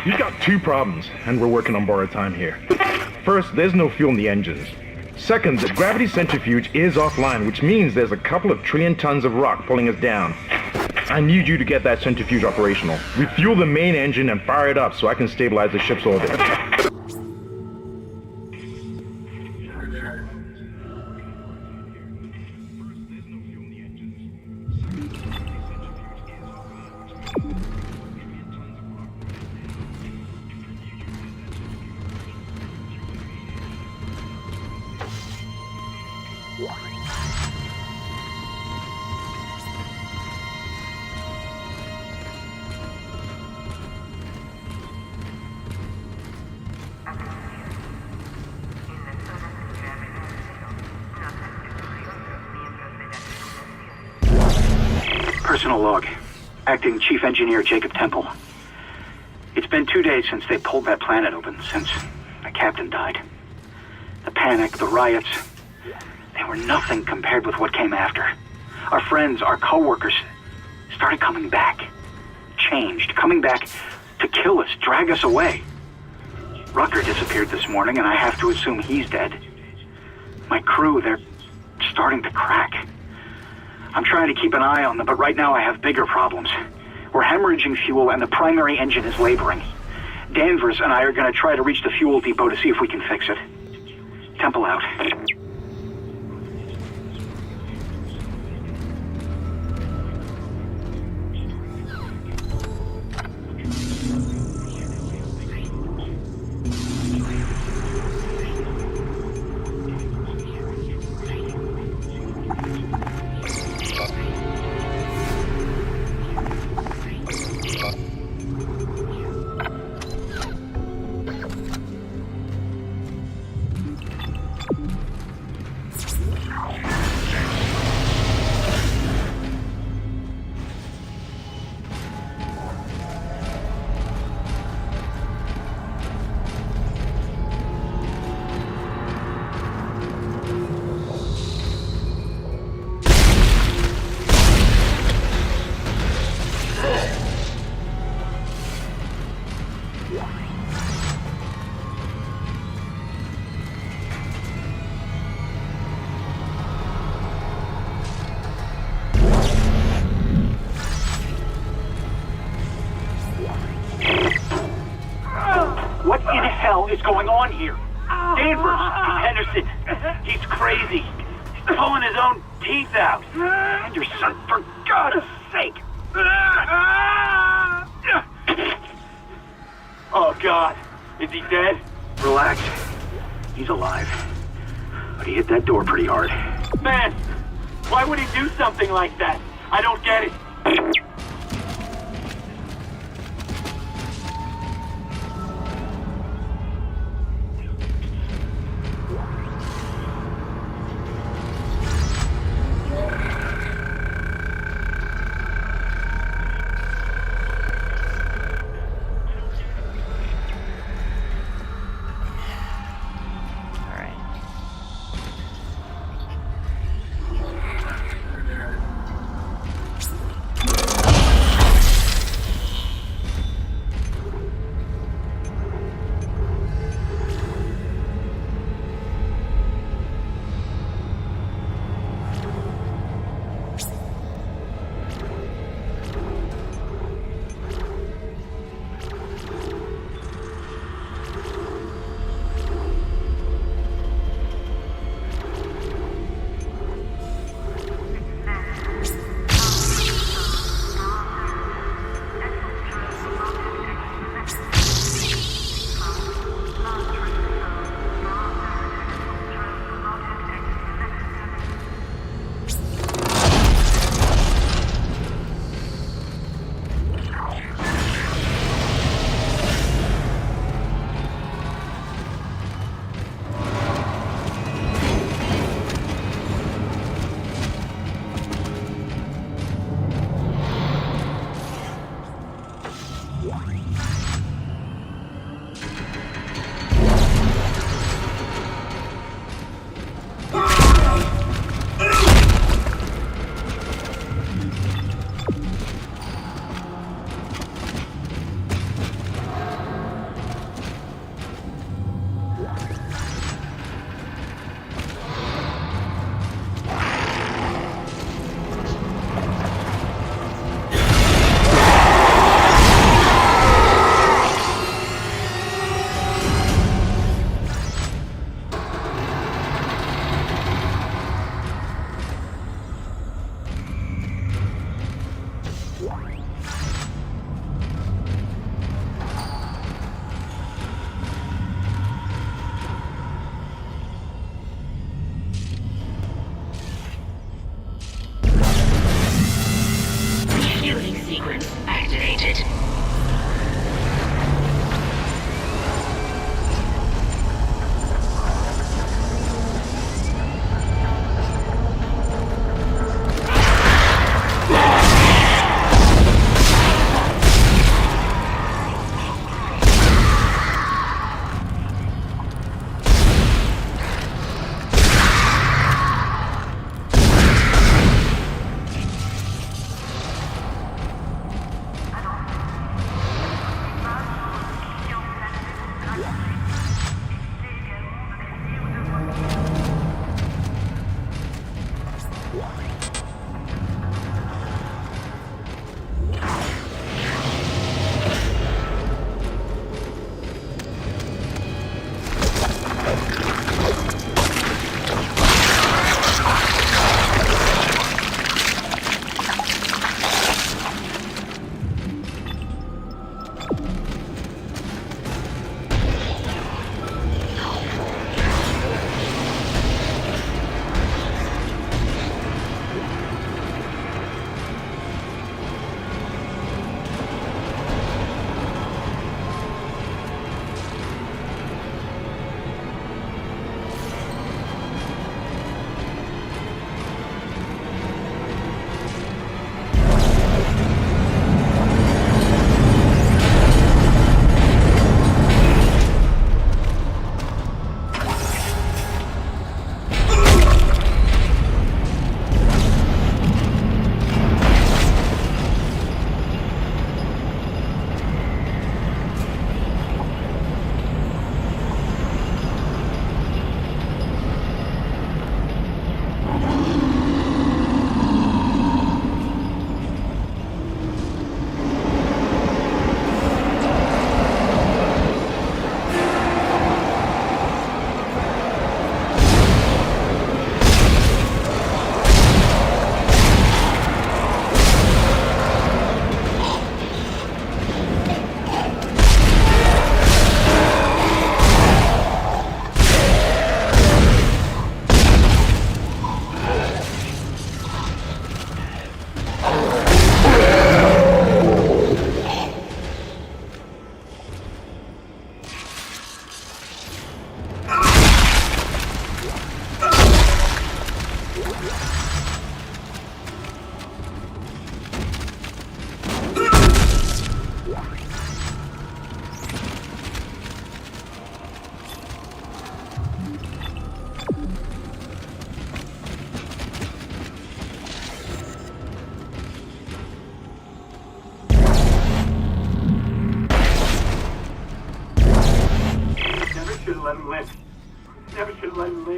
You've got two problems, and we're working on borrowed time here. First, there's no fuel in the engines. Second, the gravity centrifuge is offline, which means there's a couple of trillion tons of rock pulling us down. I need you to get that centrifuge operational. Refuel the main engine and fire it up so I can stabilize the ship's orbit. Personal log. Acting Chief Engineer Jacob Temple. It's been 2 days since they pulled that planet open, since the captain died. The panic, the riots, they were nothing compared with what came after. Our friends, our co-workers, started coming back. Changed, coming back to kill us, drag us away. Rucker disappeared this morning, and I have to assume he's dead. My crew, they're starting to crack. I'm trying to keep an eye on them, but right now I have bigger problems. We're hemorrhaging fuel, and the primary engine is laboring. Danvers and I are going to try to reach the fuel depot to see if we can fix it. Temple out. What in hell is going on here? Danvers, Henderson, he's crazy. He's pulling his own teeth out. Henderson, for God's sake. Oh, God. Is he dead? Relax. He's alive. But he hit that door pretty hard. Man, why would he do something like that? I don't get it.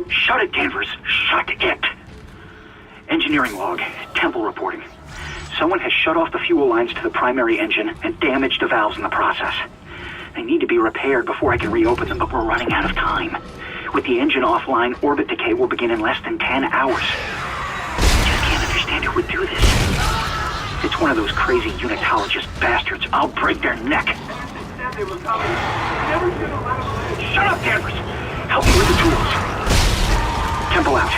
Shut it, Danvers. Shut it. Engineering log. Temple reporting. Someone has shut off the fuel lines to the primary engine and damaged the valves in the process. They need to be repaired before I can reopen them, but we're running out of time. With the engine offline, orbit decay will begin in less than 10 hours. I just can't understand who would do this. It's one of those crazy unitologist bastards. I'll break their neck. Shut up, Danvers! Help me with the tools. Temple out.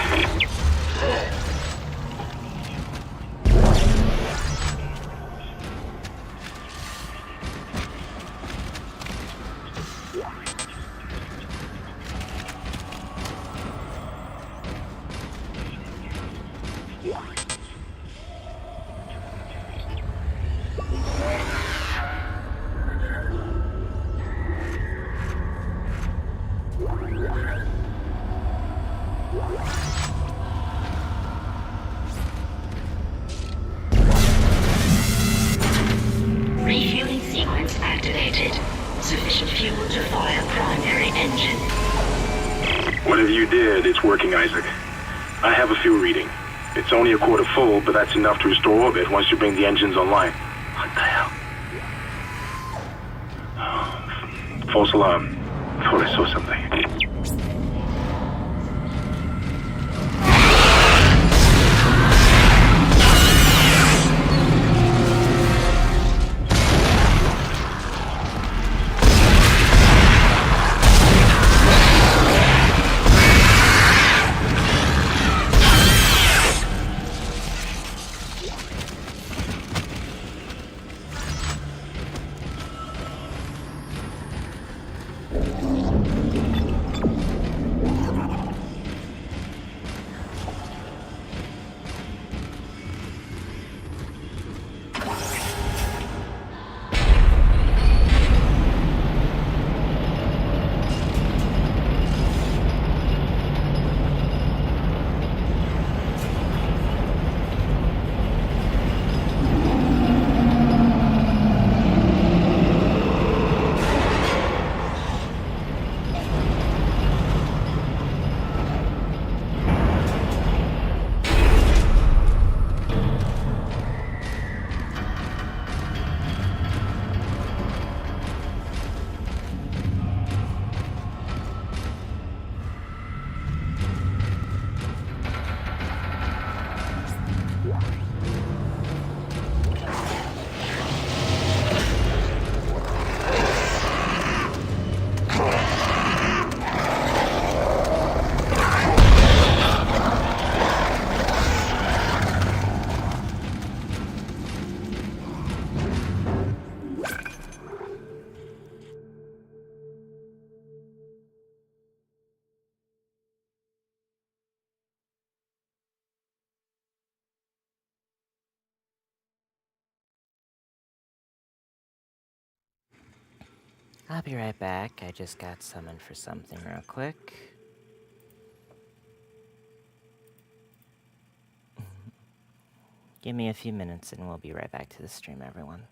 Refueling sequence activated. Sufficient fuel to fire primary engine. Whatever you did, it's working, Isaac. I have a fuel reading. It's only a quarter full, but that's enough to restore orbit once you bring the engines online. What the hell? False alarm. Thought I saw something. I'll be right back. I just got summoned for something real quick. Give me a few minutes and we'll be right back to the stream, everyone.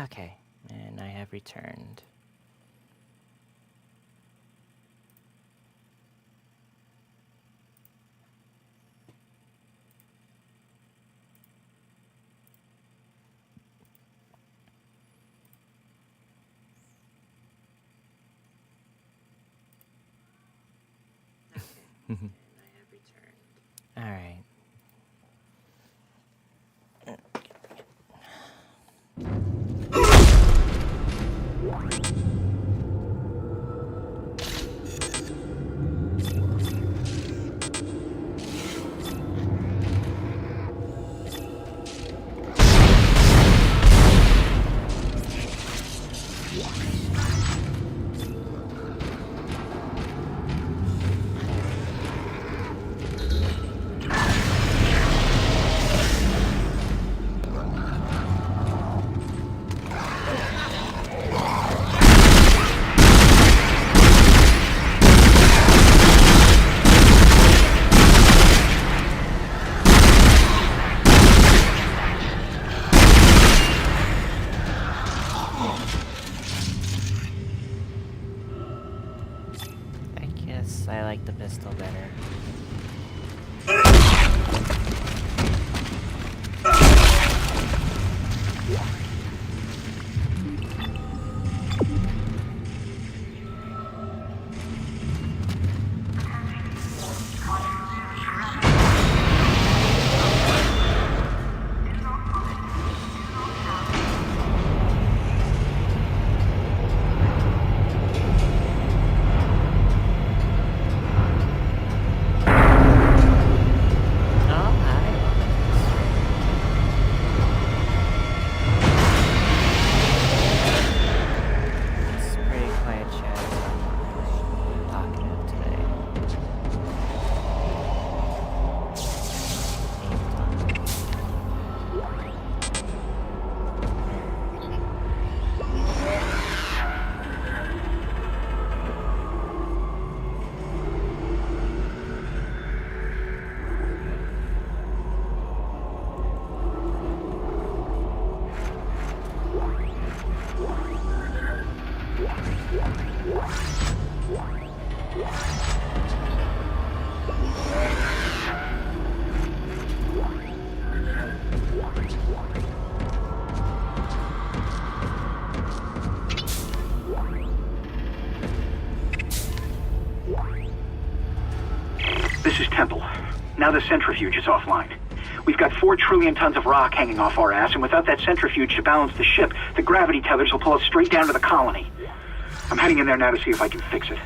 Okay, and I have returned. All right. I like the pistol better. This is Temple. Now the centrifuge is offline. We've got 4 trillion tons of rock hanging off our ass, and without that centrifuge to balance the ship, the gravity tethers will pull us straight down to the colony. I'm heading in there now to see if I can fix it.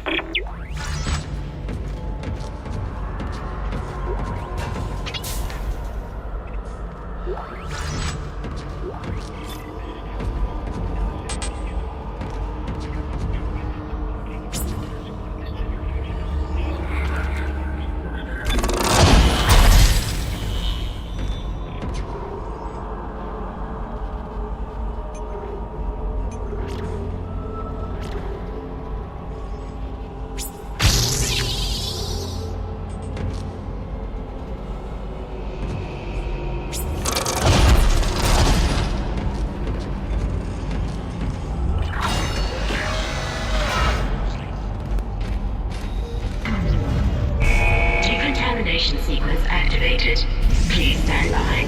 Sequence activated. Please stand by.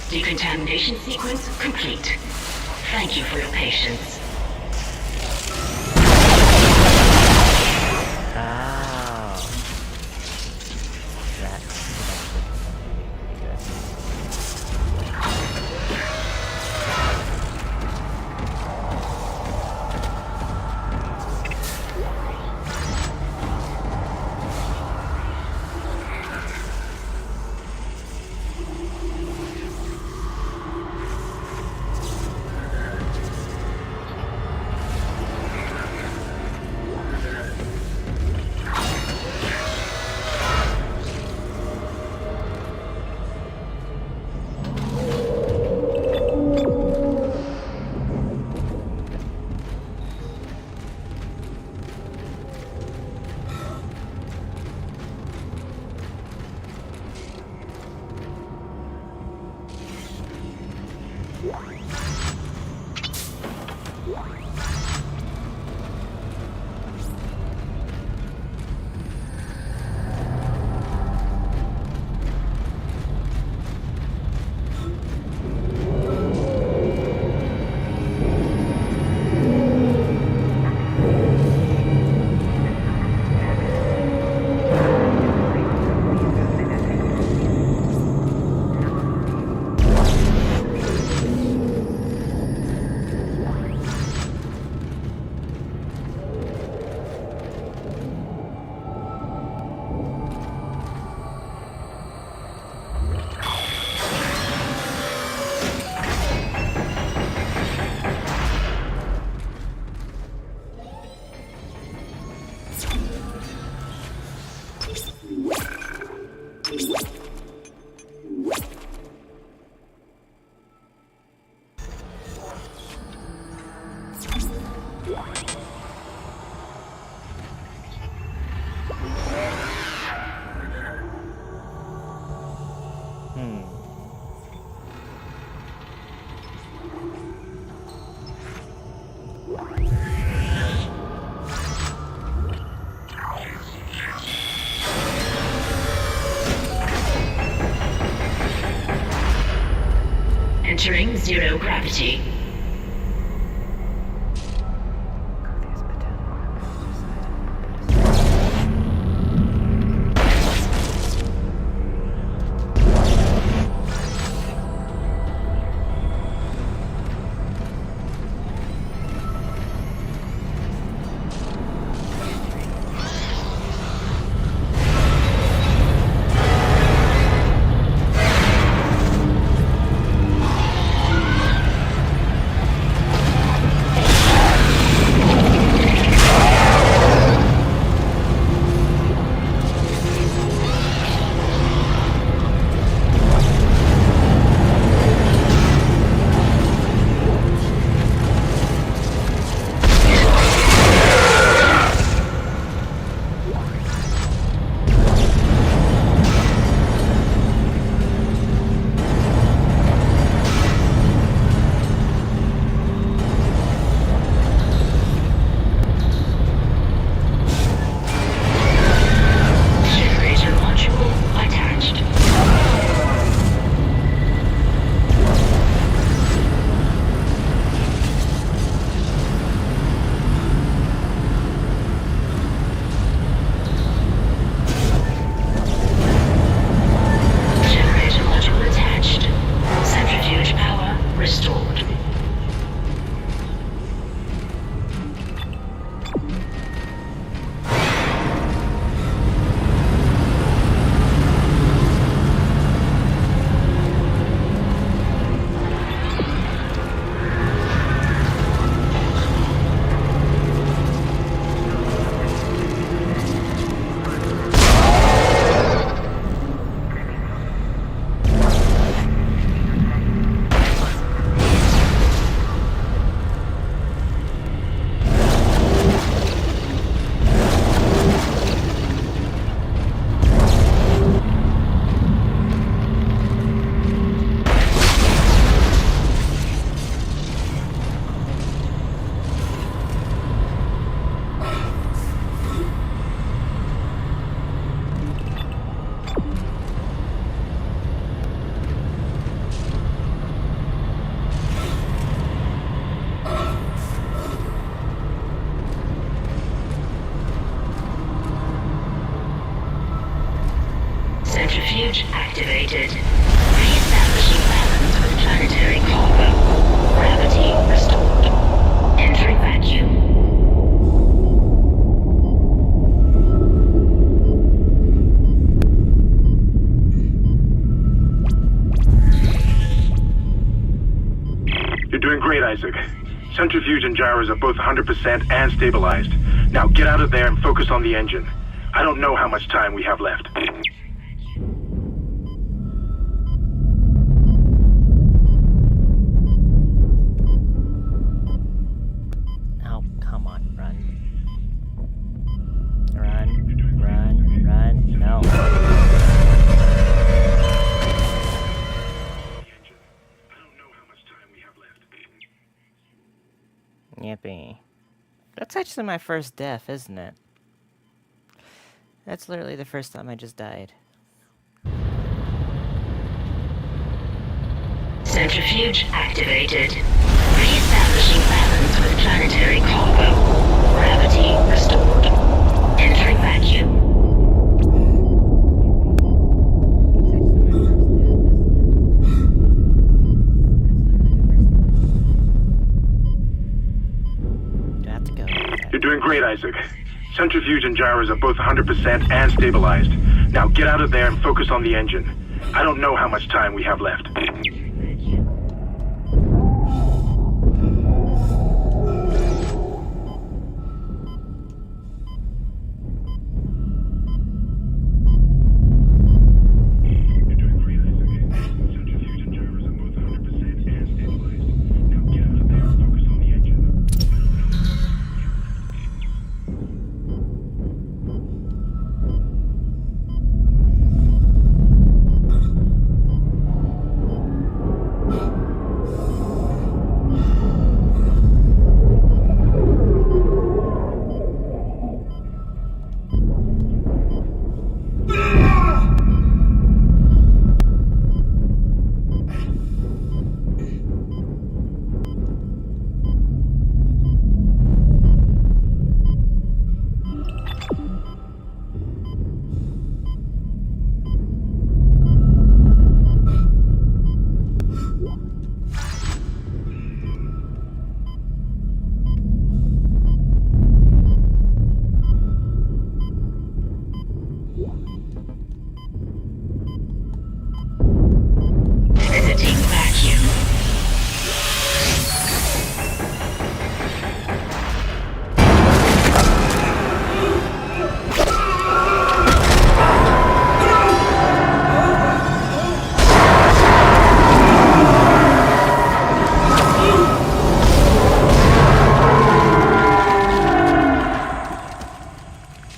Decontamination sequence complete. Thank you for your patience. Entering zero gravity. great, Isaac. Centrifuge and gyros are both 100% and stabilized. Now get out of there and focus on the engine. I don't know how much time we have left. Oh, come on, run. Run, no. Yippee. That's actually my first death, isn't it? That's literally the first time I just died. Centrifuge activated. Re-establishing balance with planetary cargo. Gravity restored. Entering vacuum. You're doing great, Isaac. Centrifuge and gyros are both 100% and stabilized. Now get out of there and focus on the engine. I don't know how much time we have left.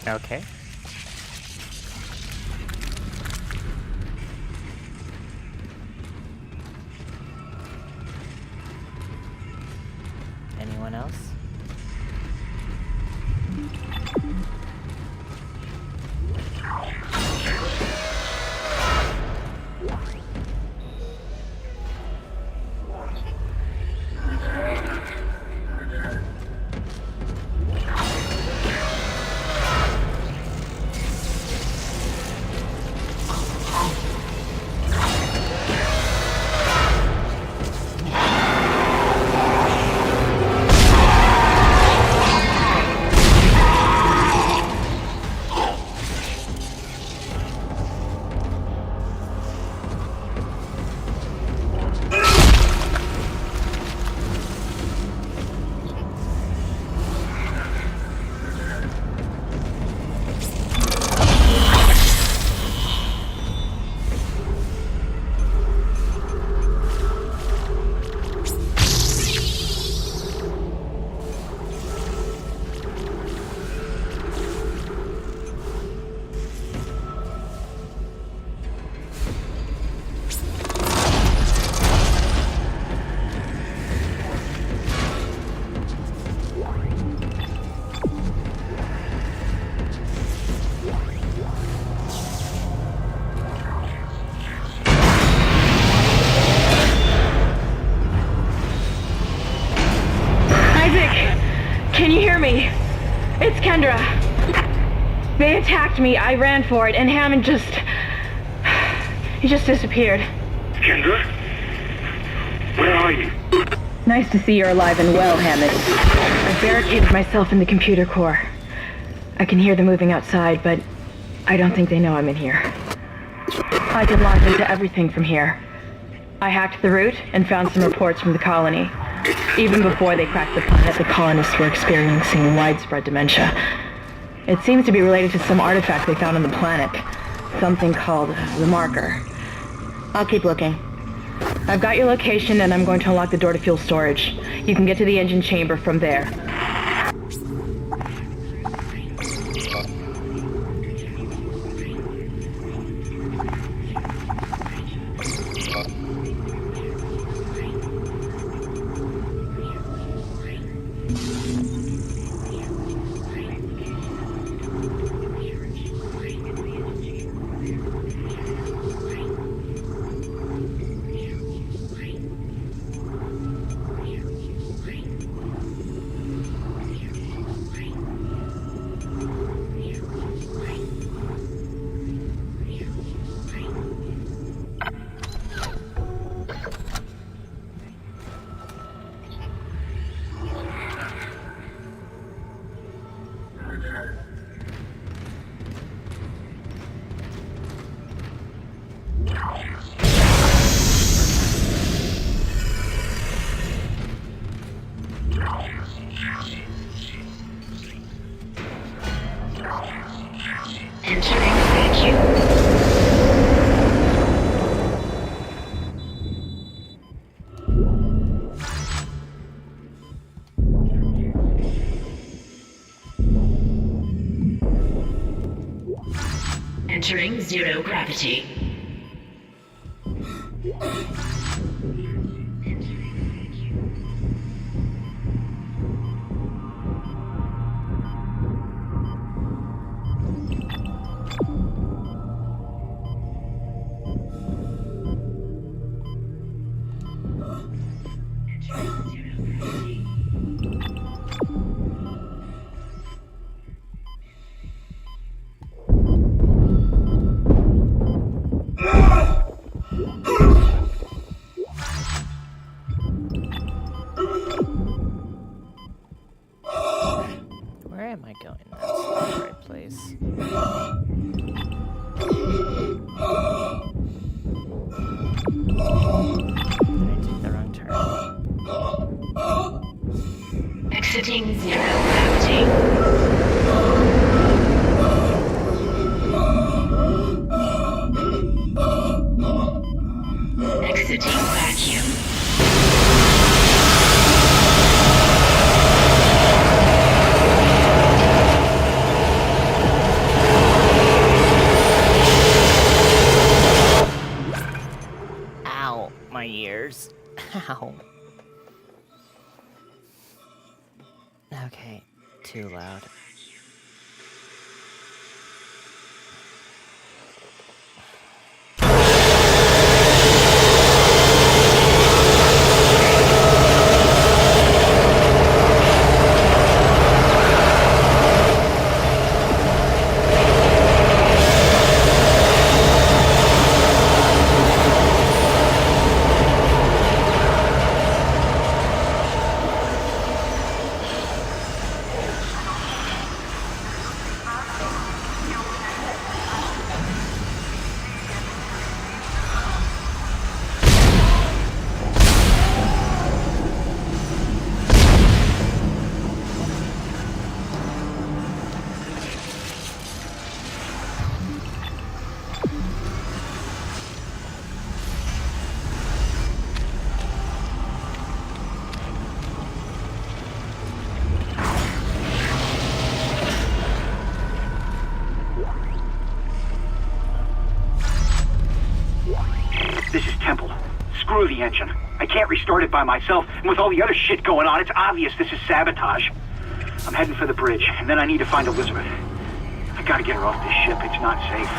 Okay. Anyone else? Can you hear me? It's Kendra. They attacked me, I ran for it, and Hammond he just disappeared. Kendra? Where are you? Nice to see you're alive and well, Hammond. I barricaded myself in the computer core. I can hear them moving outside, but I don't think they know I'm in here. I can launch into everything from here. I hacked the route and found some reports from the colony. Even before they cracked the planet, the colonists were experiencing widespread dementia. It seems to be related to some artifact they found on the planet. Something called the Marker. I'll keep looking. I've got your location, and I'm going to unlock the door to fuel storage. You can get to the engine chamber from there. Entering zero gravity. Where am I going? That's not the right place. Did I take the wrong turn? Exiting zero gravity. Exiting vacuum. Ow, my ears. Ow. Okay, too loud. This is Temple. Screw the engine. I can't restart it by myself, and with all the other shit going on, it's obvious this is sabotage. I'm heading for the bridge, and then I need to find Elizabeth. I gotta get her off this ship. It's not safe.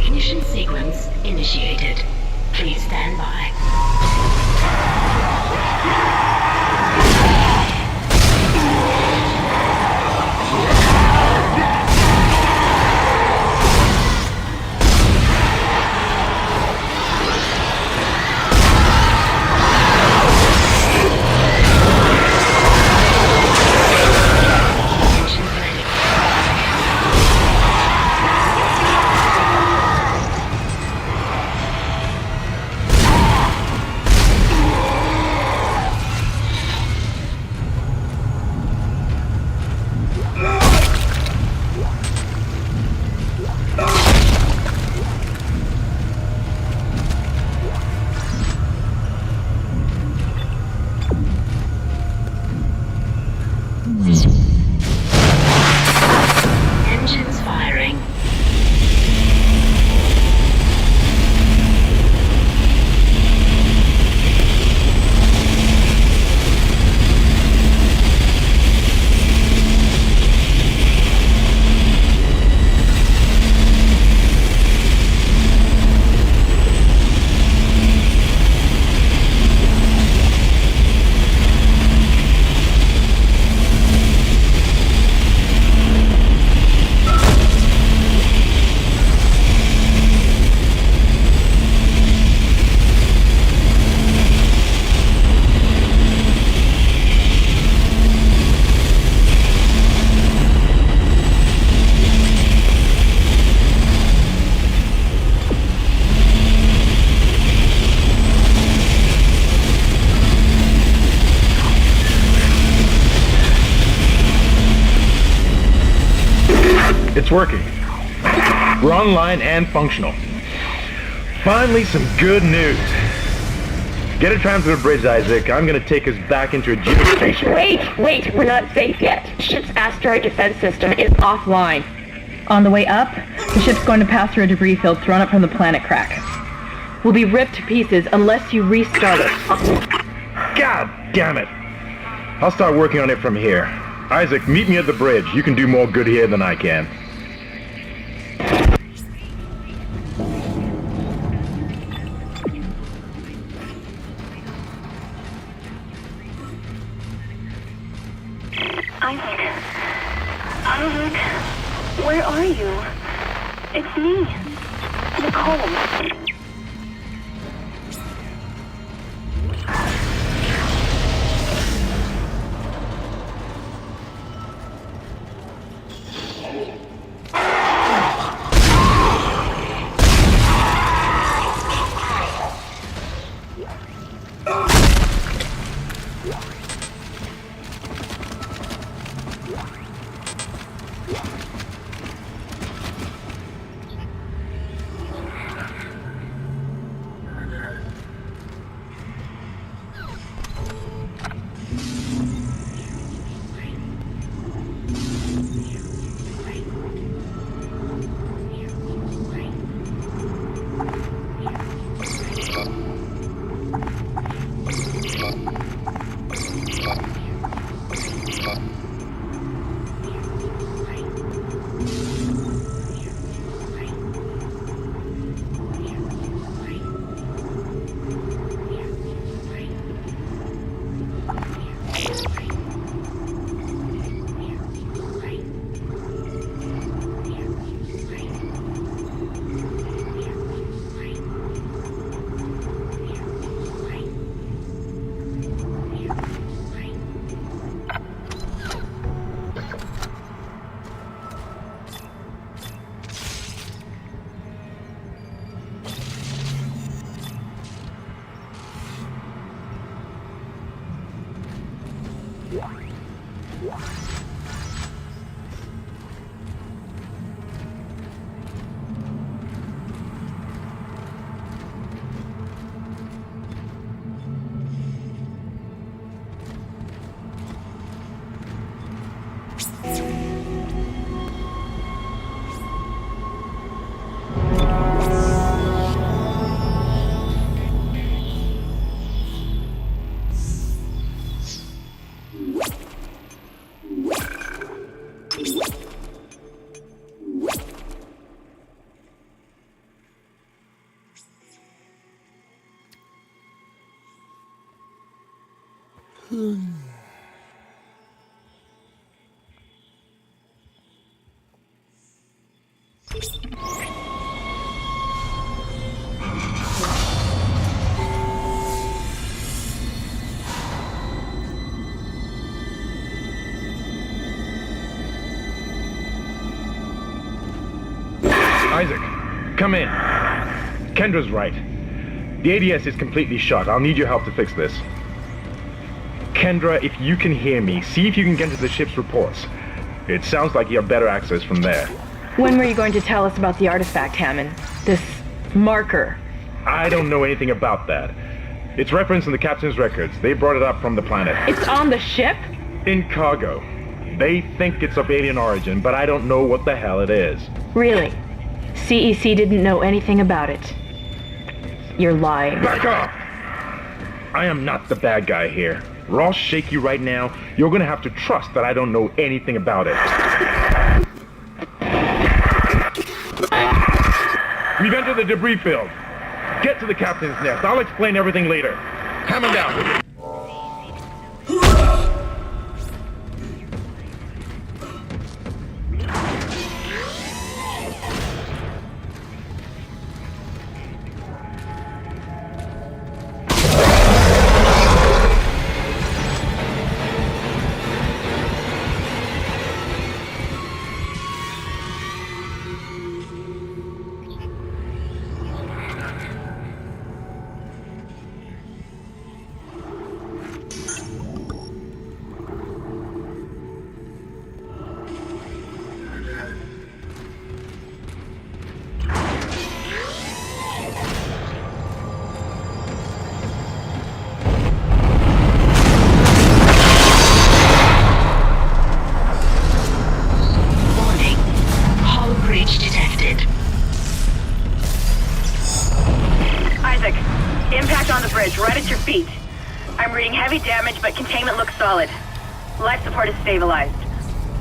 Ignition sequence initiated. Please stand by. Engines firing. It's working. We're online and functional. Finally, some good news. Get a tram to the bridge, Isaac. I'm gonna take us back into a geostation. Wait, we're not safe yet. Ship's asteroid defense system is offline. On the way up, the ship's going to pass through a debris field thrown up from the planet crack. We'll be ripped to pieces unless you restart it. God damn it! I'll start working on it from here. Isaac, meet me at the bridge. You can do more good here than I can. Isaac, where are you? It's me, Nicole. Isaac, come in. Kendra's right. The ADS is completely shut. I'll need your help to fix this. Kendra, if you can hear me, see if you can get to the ship's reports. It sounds like you have better access from there. When were you going to tell us about the artifact, Hammond? This marker? I don't know anything about that. It's referenced in the captain's records. They brought it up from the planet. It's on the ship? In cargo. They think it's of alien origin, but I don't know what the hell it is. Really? CEC didn't know anything about it. You're lying. Back off! I am not the bad guy here. Ross shake you right now. You're gonna have to trust that I don't know anything about it. We've entered the debris field. Get to the captain's nest. I'll explain everything later. Hammond down. Right at your feet. I'm reading heavy damage, but containment looks solid. Life support is stabilized.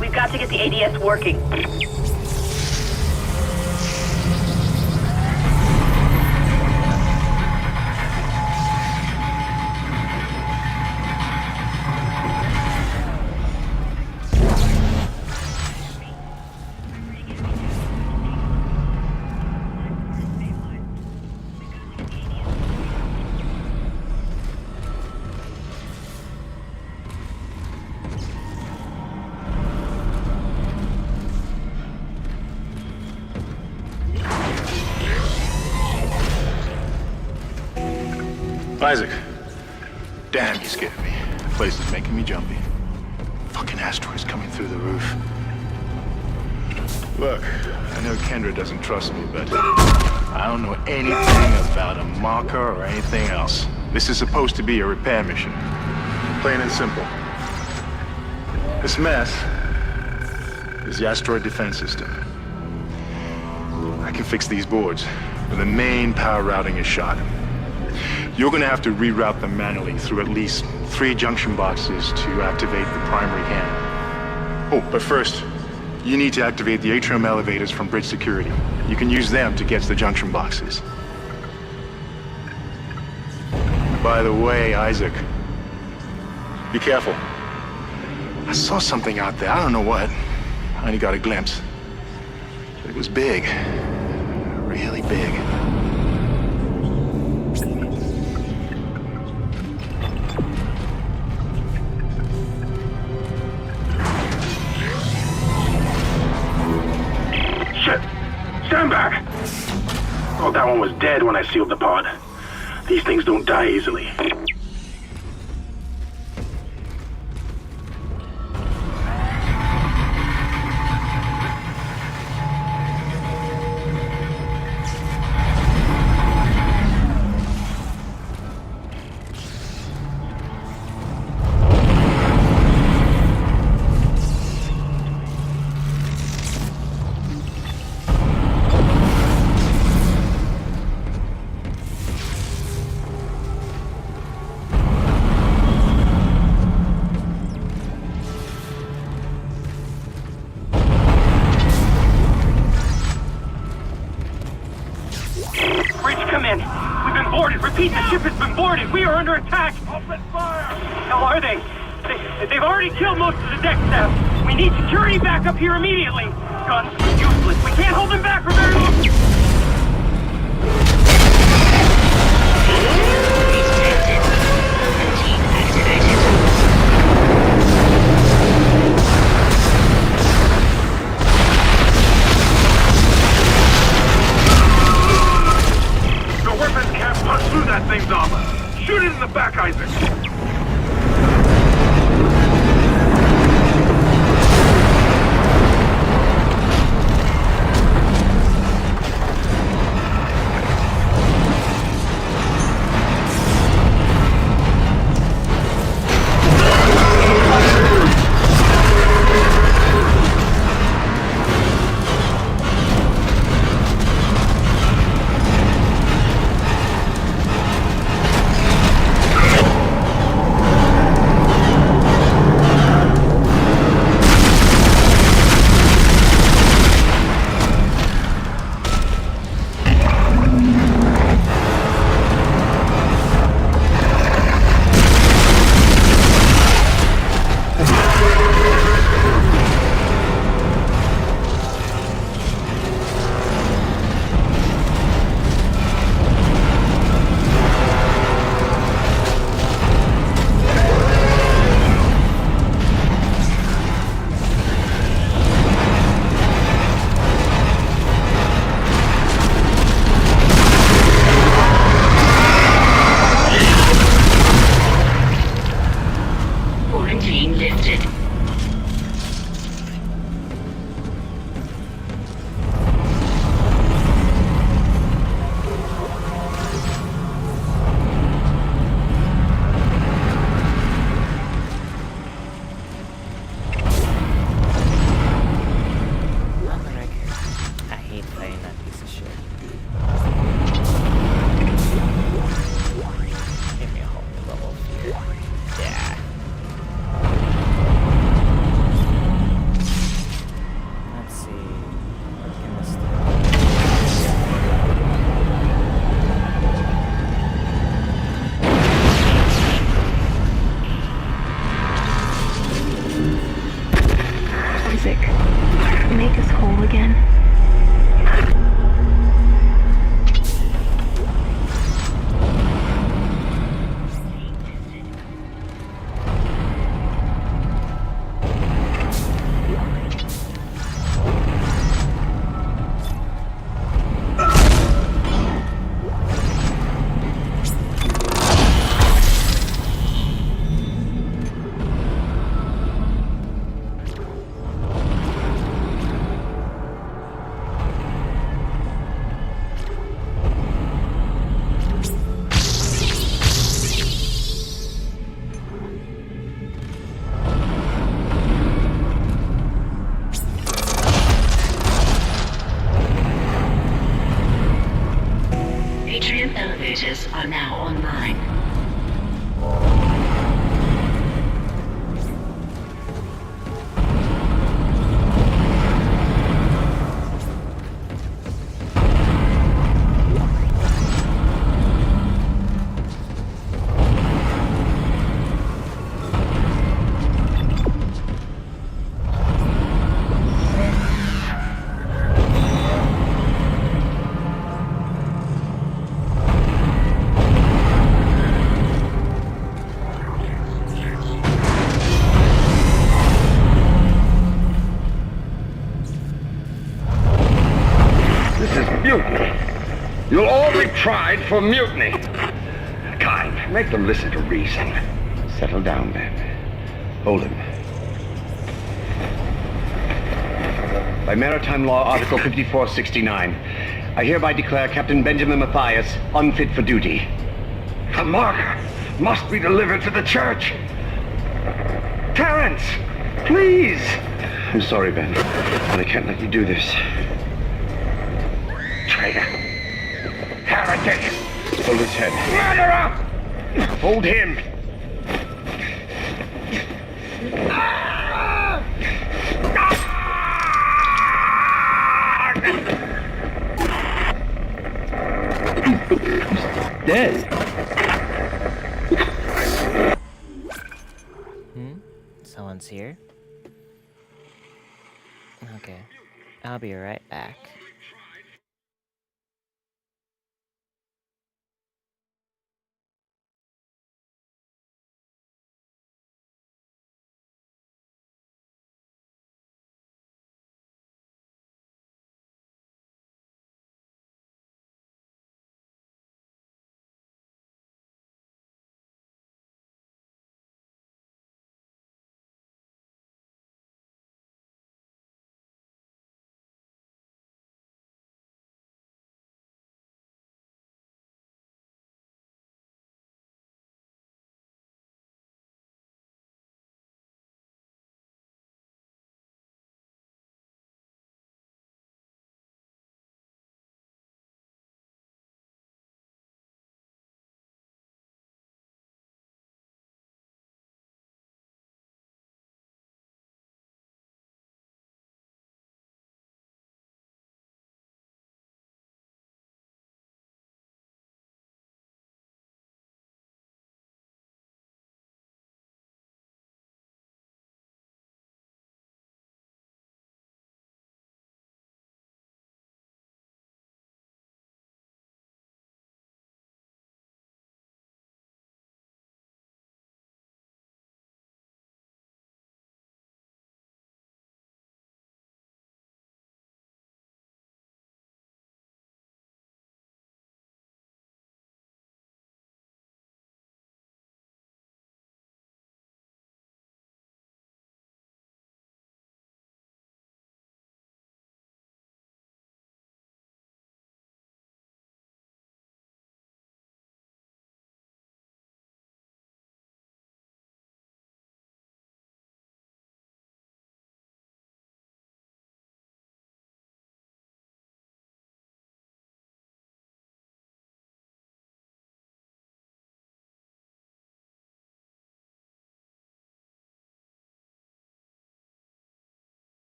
We've got to get the ADS working. Isaac. Damn, you scared me. The place is making me jumpy. Fucking asteroids coming through the roof. Look, I know Kendra doesn't trust me, but I don't know anything about a marker or anything else. This is supposed to be a repair mission. Plain and simple. This mess is the asteroid defense system. I can fix these boards, but the main power routing is shot. You're gonna have to reroute them manually through at least 3 junction boxes to activate the primary can. Oh, but first, you need to activate the atrium elevators from bridge security. You can use them to get to the junction boxes. By the way, Isaac, be careful. I saw something out there, I don't know what. I only got a glimpse. But it was big. Really big. Stand back! Thought that one was dead when I sealed the pod. These things don't die easily. Pete, the ship has been boarded. We are under attack. Open fire! Hell are they? They've already killed most of the deck staff. We need security back up here immediately. Guns, useless. We can't hold them back for very long. The weapons can't punch through that thing's armor. Shoot it in the back, Isaac. elevators are now online. You'll all be tried for mutiny. Kind, make them listen to reason. Settle down, Ben. Hold him. By Maritime Law, Article 5469, I hereby declare Captain Benjamin Mathius unfit for duty. The marker must be delivered to the church. Terrence, please. I'm sorry, Ben, but I can't let you do this. Traitor. Heretic! Hold his head. Murderer! Hold him! He's dead. here? Okay. I'll be right back.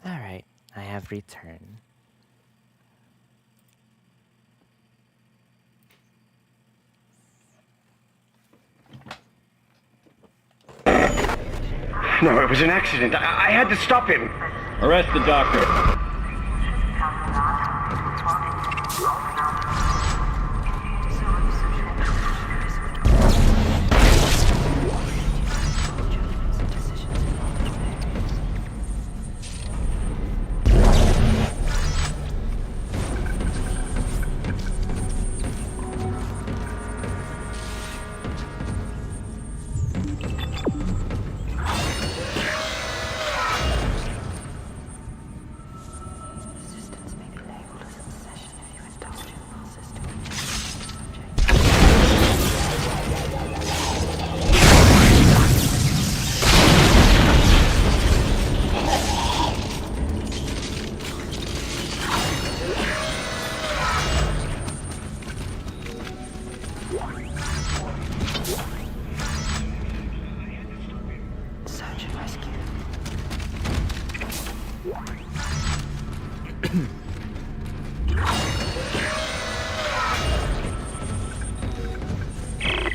Alright, I have returned. No, it was an accident. I had to stop him. Arrest the doctor.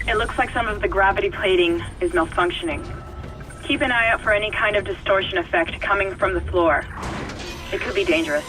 It looks like some of the gravity plating is malfunctioning. Keep an eye out for any kind of distortion effect coming from the floor. It could be dangerous.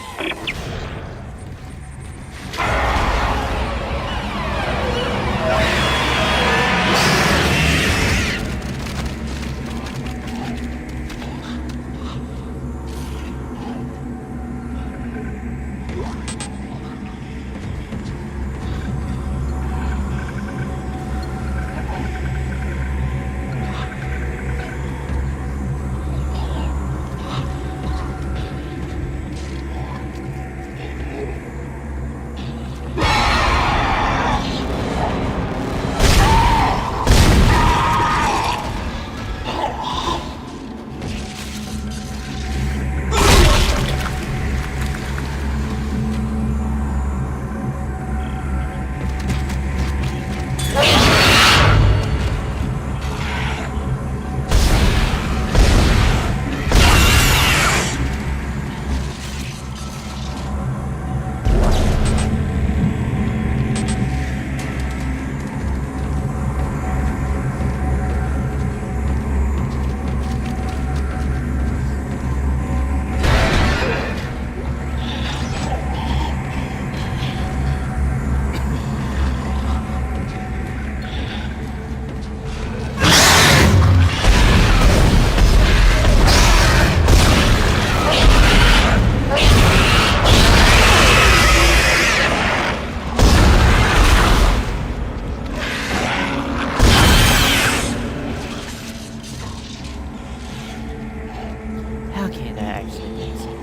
Okay, that actually makes sense.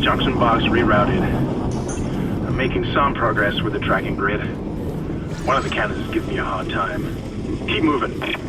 Junction box rerouted. I'm making some progress with the tracking grid. One of the cannons is giving me a hard time. Keep moving.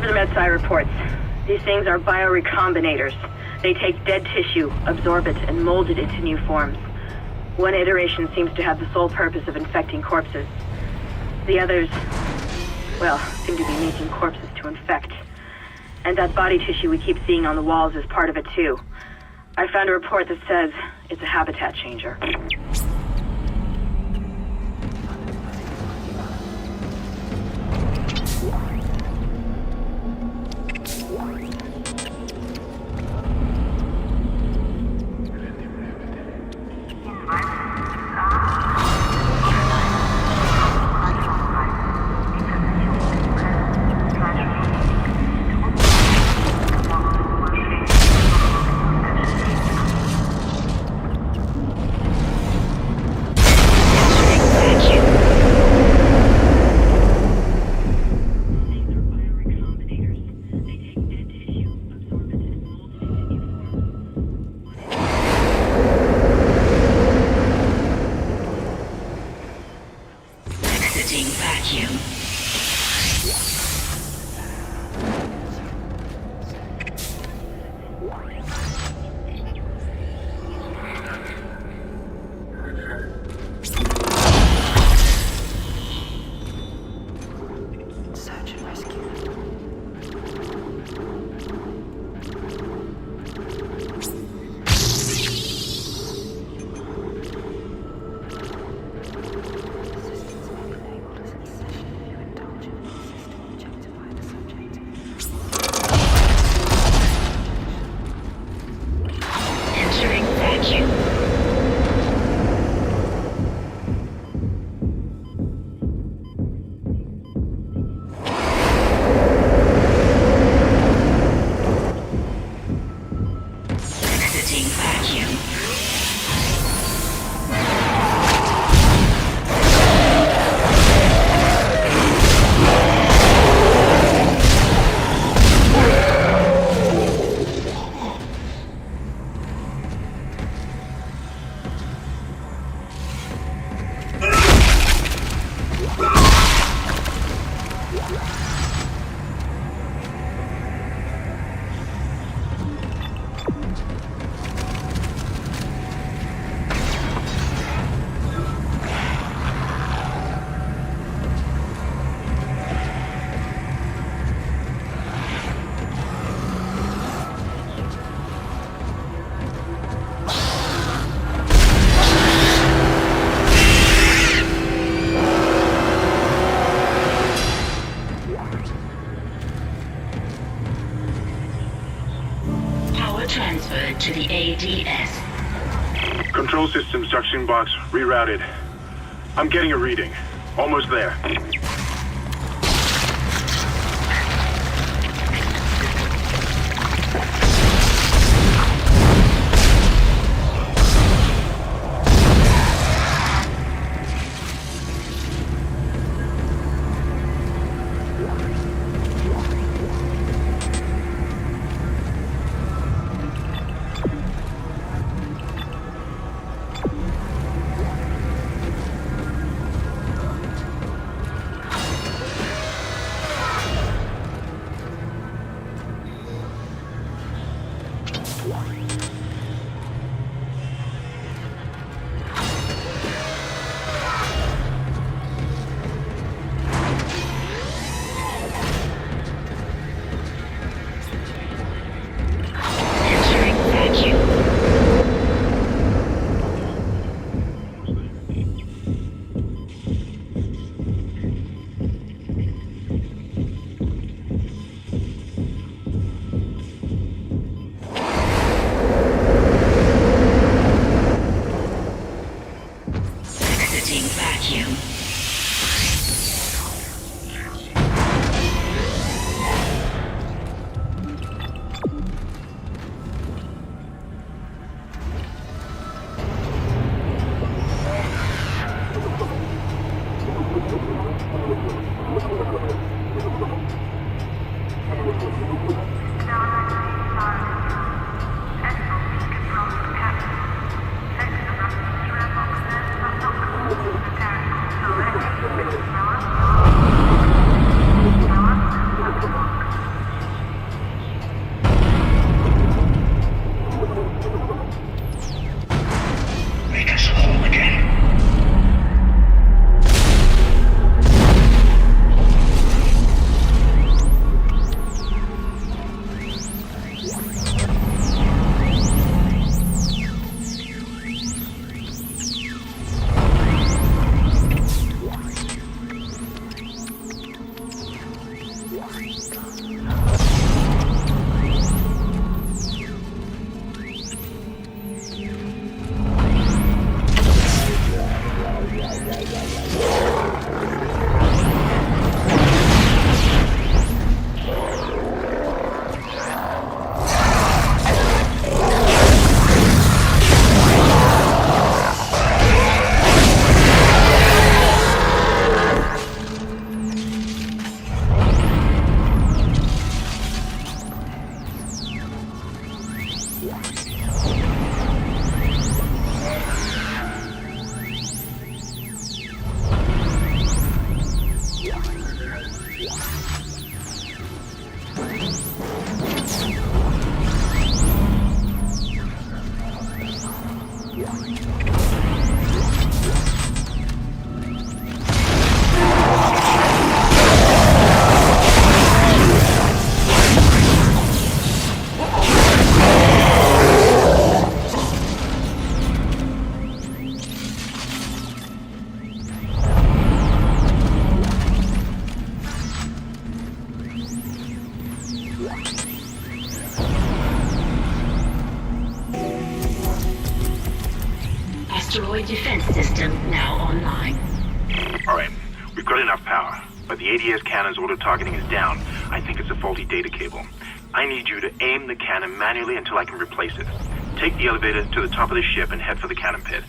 to the MedSci reports. These things are biorecombinators. They take dead tissue, absorb it, and mold it into new forms. One iteration seems to have the sole purpose of infecting corpses. The others, well, seem to be making corpses to infect. And that body tissue we keep seeing on the walls is part of it too. I found a report that says it's a habitat changer. Transferred to the ADS. Control system suction box rerouted. I'm getting a reading. Almost there. Asteroid defense system now online. Alright, we've got enough power, but the ADS cannon's auto-targeting is down. I think it's a faulty data cable. I need you to aim the cannon manually until I can replace it. Take the elevator to the top of the ship and head for the cannon pit.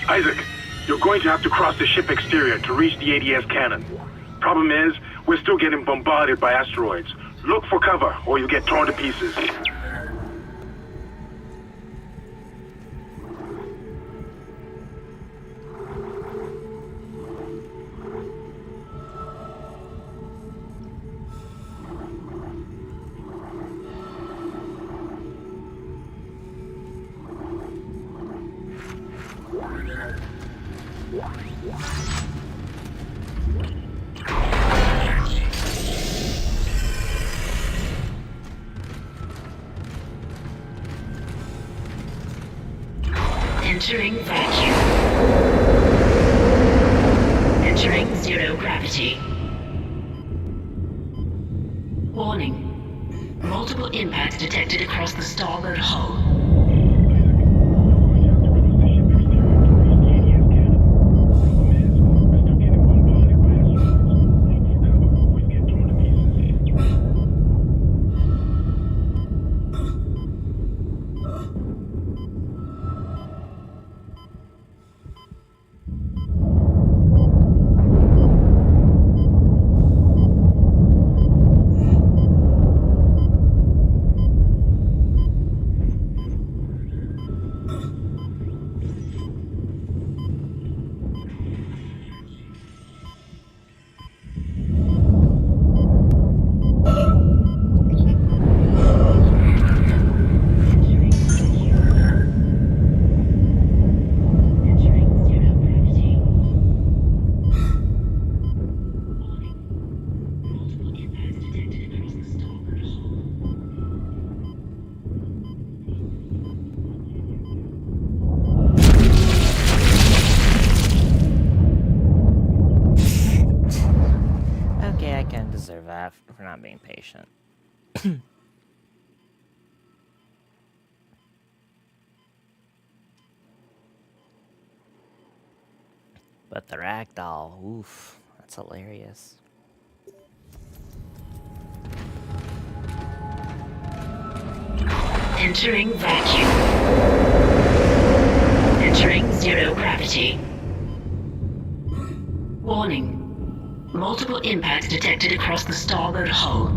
Isaac, you're going to have to cross the ship exterior to reach the ADS cannon. Problem is, we're still getting bombarded by asteroids. Look for cover, or you'll get torn to pieces. Entering vacuum. Entering zero gravity. Warning. Multiple impacts detected across the starboard hull. not being patient. But the ragdoll, oof, that's hilarious. Entering vacuum. Entering zero gravity. Warning. Multiple impacts detected across the starboard hull.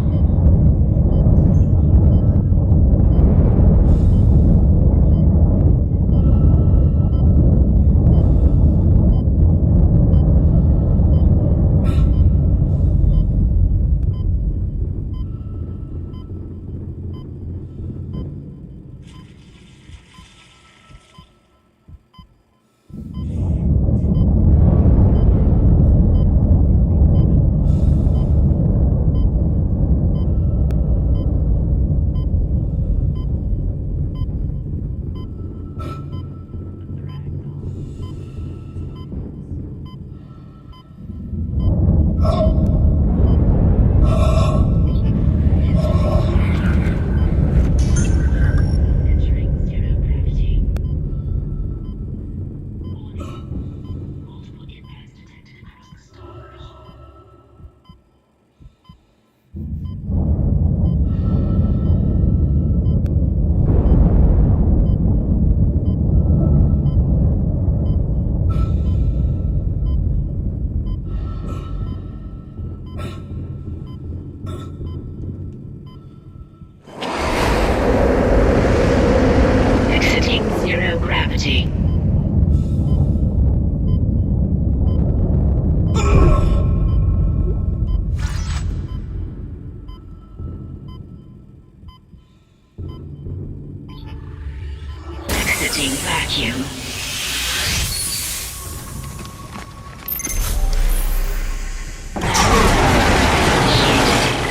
Vacuum.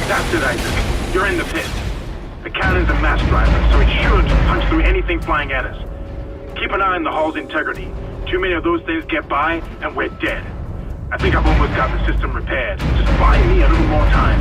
That's it, Isaac. You're in the pit. The cannon's a mass driver, so it should punch through anything flying at us. Keep an eye on the hull's integrity. Too many of those things get by, and we're dead. I think I've almost got the system repaired. Just buy me a little more time.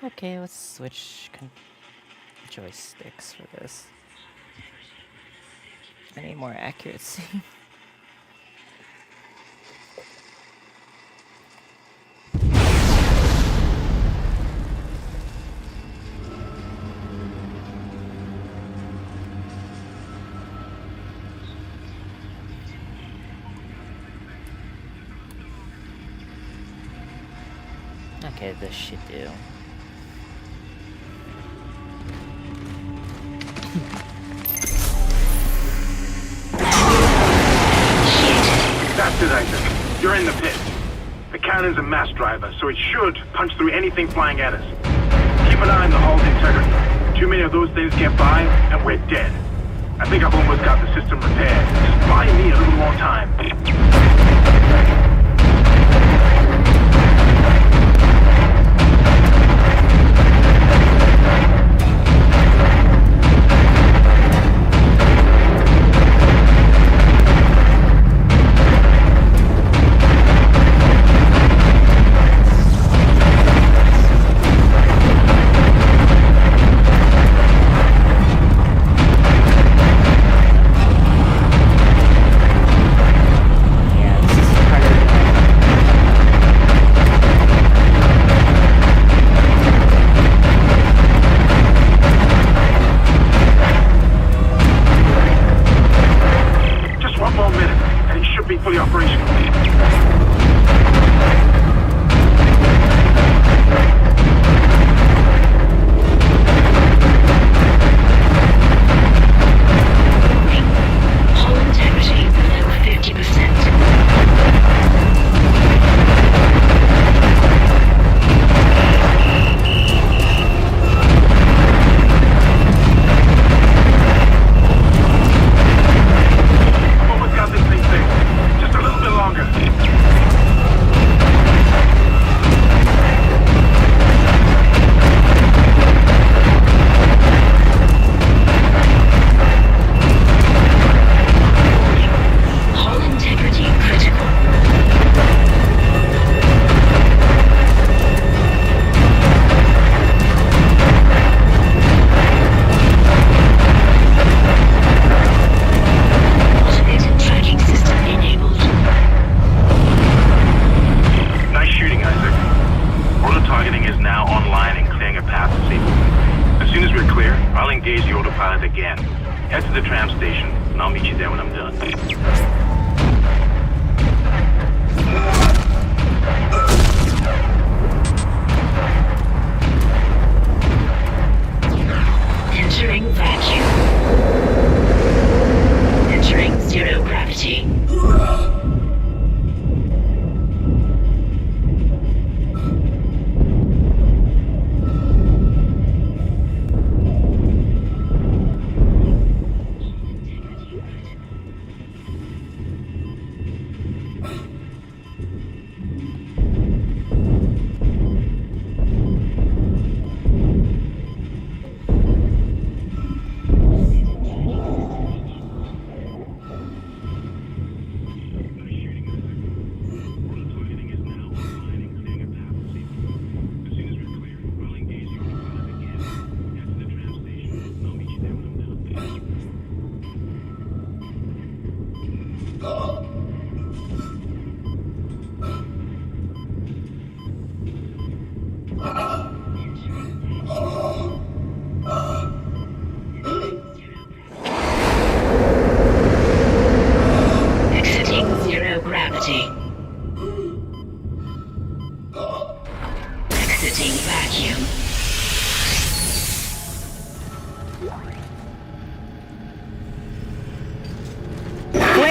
Okay, let's switch joysticks for this. I need more accuracy. Okay, this should do. That's it, Isaac. You're in the pit. The cannon's a mass driver, so it should punch through anything flying at us. Keep an eye on the hull's integrity. Too many of those things get by, and we're dead. I think I've almost got the system repaired. Just buy me a little more time.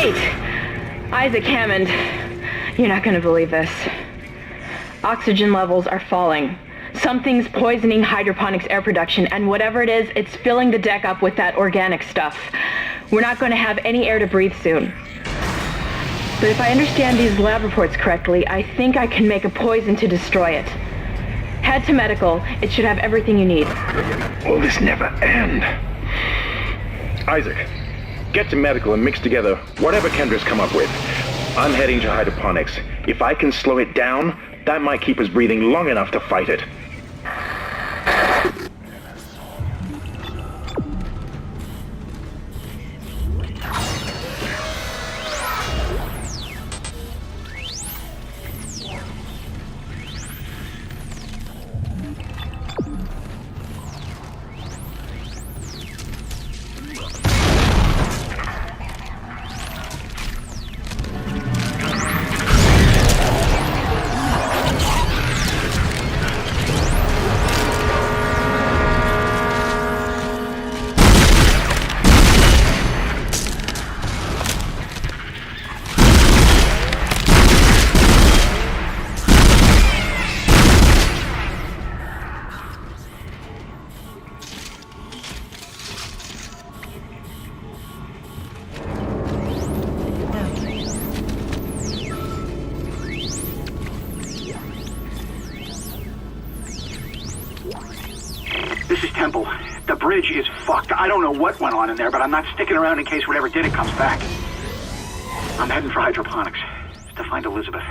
Wait! Isaac Hammond, you're not gonna believe this. Oxygen levels are falling. Something's poisoning hydroponics air production, and whatever it is, it's filling the deck up with that organic stuff. We're not going to have any air to breathe soon. But if I understand these lab reports correctly, I think I can make a poison to destroy it. Head to medical. It should have everything you need. Will this never end? Isaac, get to medical and mix together whatever Kendra's come up with. I'm heading to hydroponics. If I can slow it down, that might keep us breathing long enough to fight it. Temple. The bridge is fucked. I don't know what went on in there, but I'm not sticking around in case whatever did it comes back. I'm heading for hydroponics to find Elizabeth.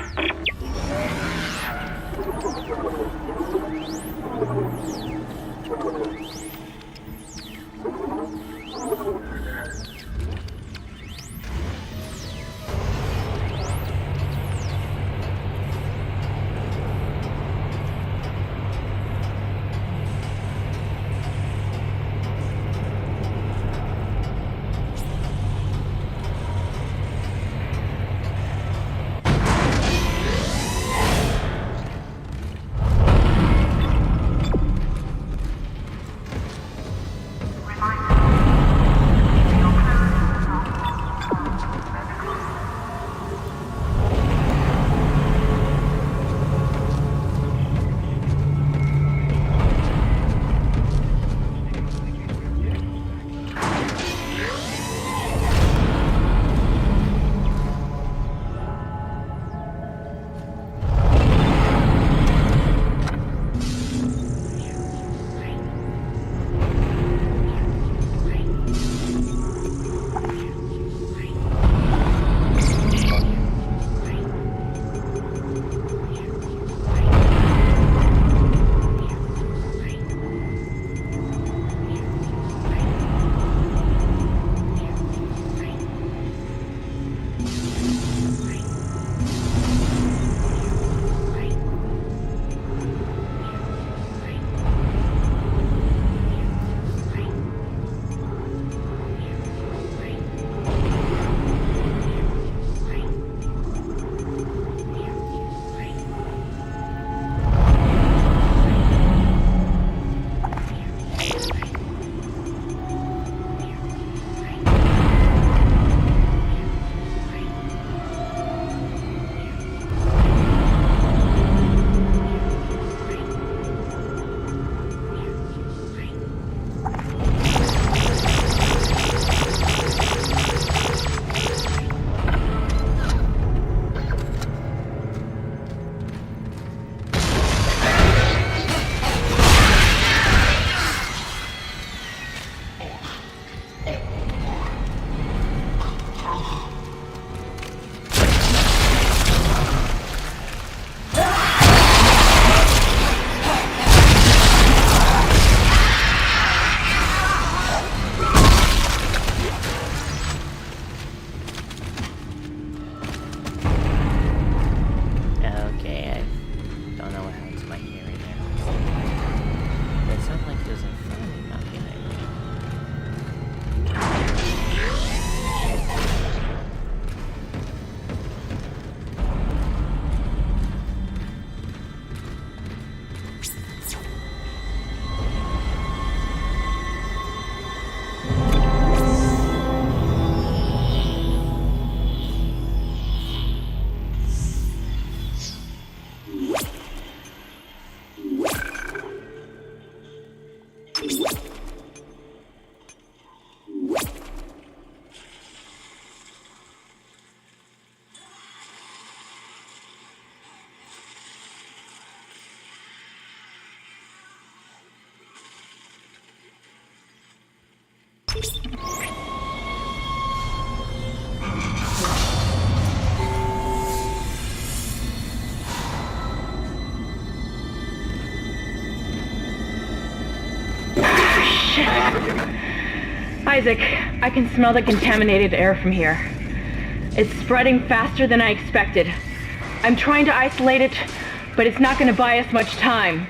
Isaac, I can smell the contaminated air from here. It's spreading faster than I expected. I'm trying to isolate it, but it's not going to buy us much time.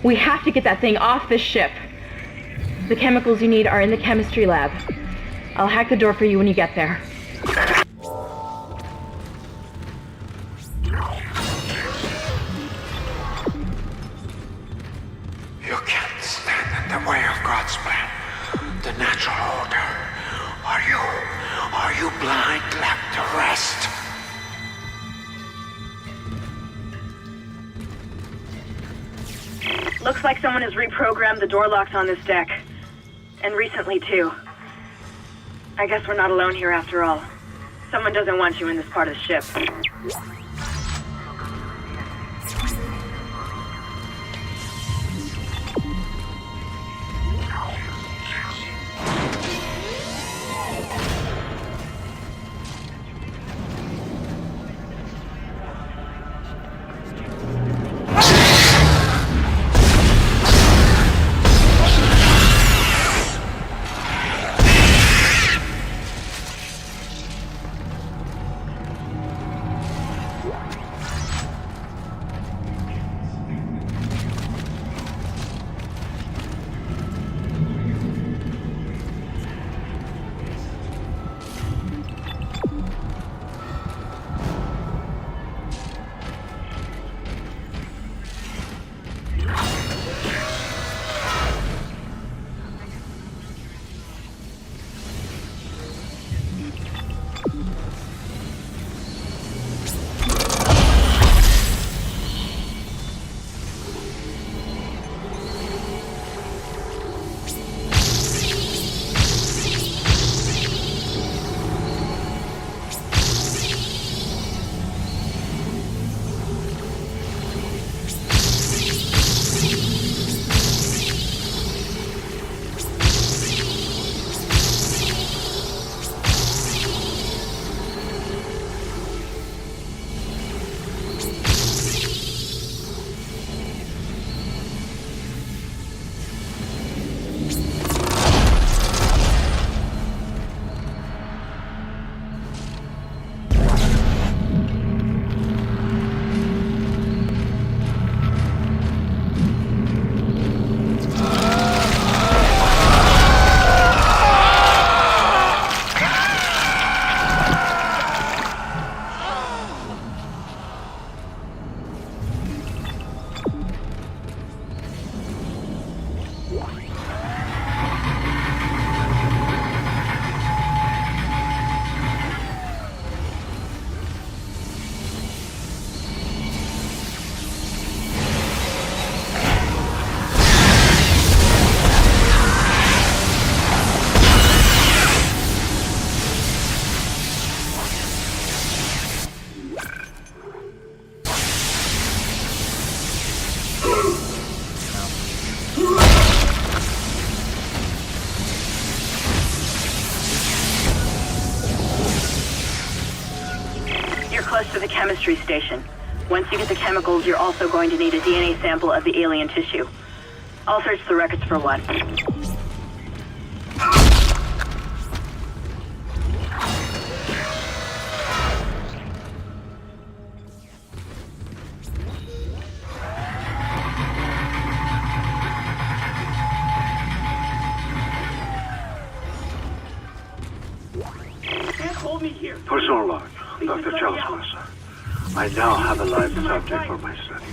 We have to get that thing off this ship. The chemicals you need are in the chemistry lab. I'll hack the door for you when you get there. You can't stand in the way of God's plan, the natural order. Are you blind, left to rest? Looks like someone has reprogrammed the door locks on this deck. And recently, too. I guess we're not alone here after all. Someone doesn't want you in this part of the ship. to the chemistry station. Once you get the chemicals, you're also going to need a DNA sample of the alien tissue. I'll search the records for one. Personal log, Dr. Charles Mercer. I now have a live subject for my study.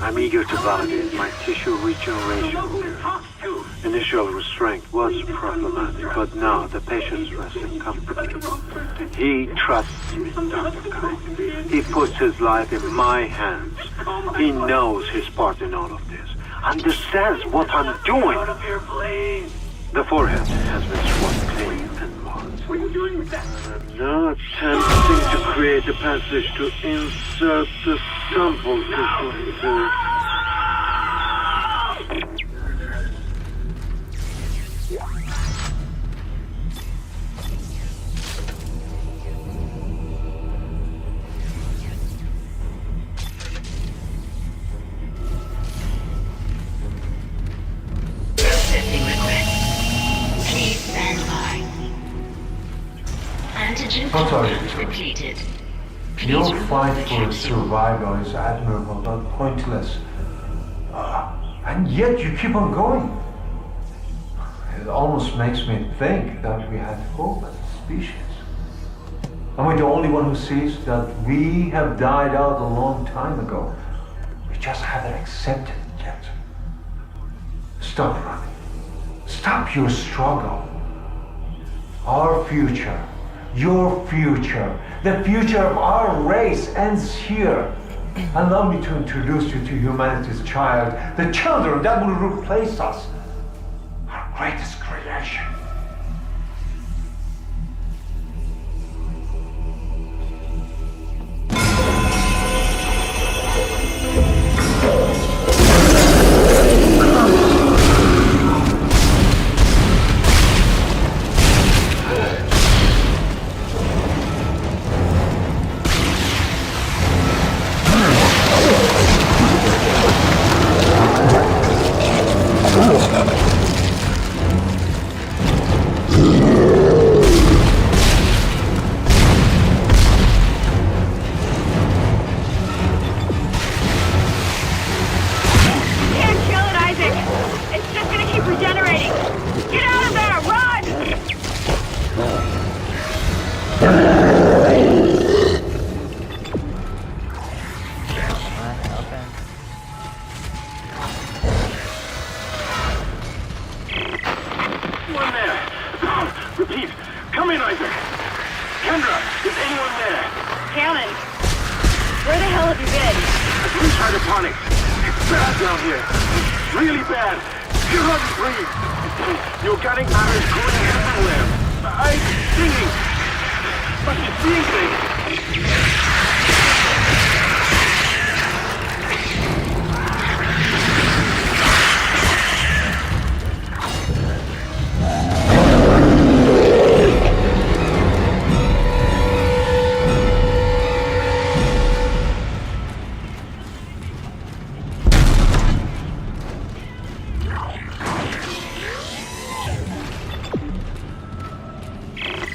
I'm eager to validate my tissue regeneration theory. Initial restraint was problematic, but now the patient's resting comfortably. He trusts me, Dr. Kine. He puts his life in my hands. He knows his part in all of this. Understands what I'm doing. The forehead has been swabbed clean and marked. What are you doing with that? I'm now attempting to create a passage to insert the sample tissue. Processing request. Please stand by. Antigen component depleted. Your fight for survival is admirable but pointless. And yet you keep on going. It almost makes me think that we had hope as a species. Am I the only one who sees that we have died out a long time ago? We just haven't accepted it yet. Stop running. Stop your struggle. Our future, your future, the future of our race ends here. Allow me to introduce you to humanity's child, the children that will replace us, our greatest creation.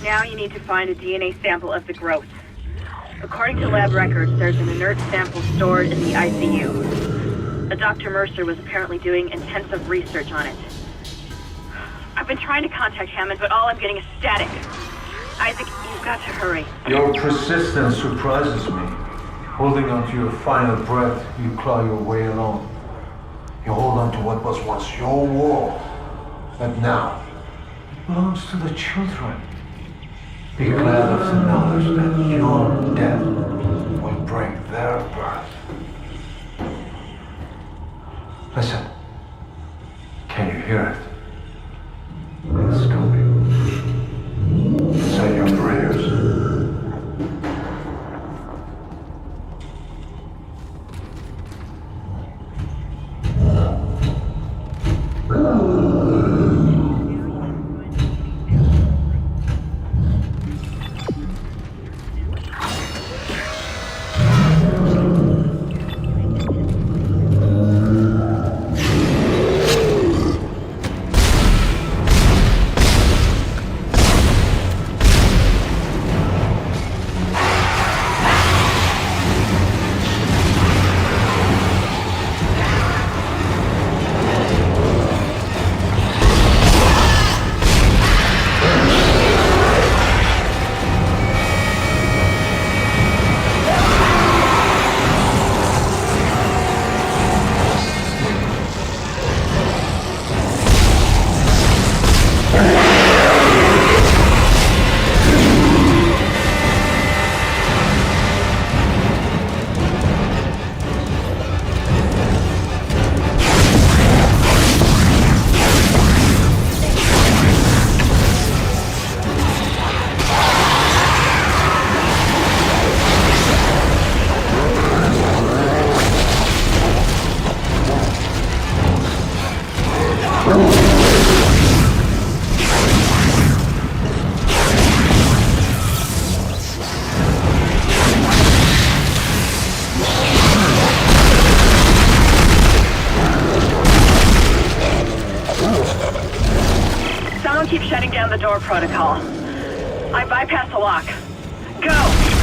Now you need to find a DNA sample of the growth. According to lab records, there's an inert sample stored in the ICU. Dr. Mercer was apparently doing intensive research on it. I've been trying to contact Hammond, but all I'm getting is static. Isaac, you've got to hurry. Your persistence surprises me. Holding on to your final breath, you claw your way along. You hold on to what was once your world, but now it belongs to the children. Be glad of the knowledge that your death will bring their birth. Listen. Can you hear it? It's coming. Say your prayers. door protocol. I bypassed the lock. Go!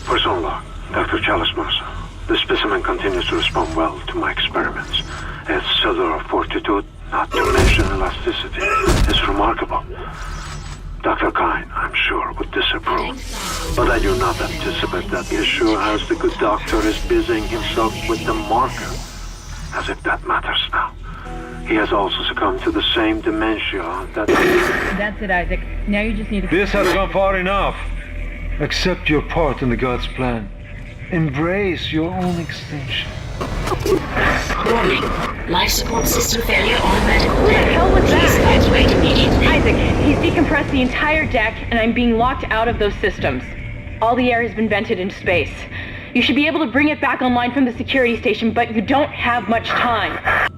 Persona log, Dr. Chalice Mercer. The specimen continues to respond well to my experiments. Its cellular fortitude, not to mention elasticity, is remarkable. Dr. Kine, I'm sure, would disapprove. But I do not anticipate that the issue as the good doctor is busying himself with the marker. As if that matters now. He has also succumbed to the same dementia that... That's it, Isaac. Now you just need to... This has gone far enough. Accept your part in the God's plan. Embrace your own extinction. Warning. Life support system failure on medical What the hell was that? Please evacuate immediately. Isaac, he's decompressed the entire deck, and I'm being locked out of those systems. All the air has been vented into space. You should be able to bring it back online from the security station, but you don't have much time.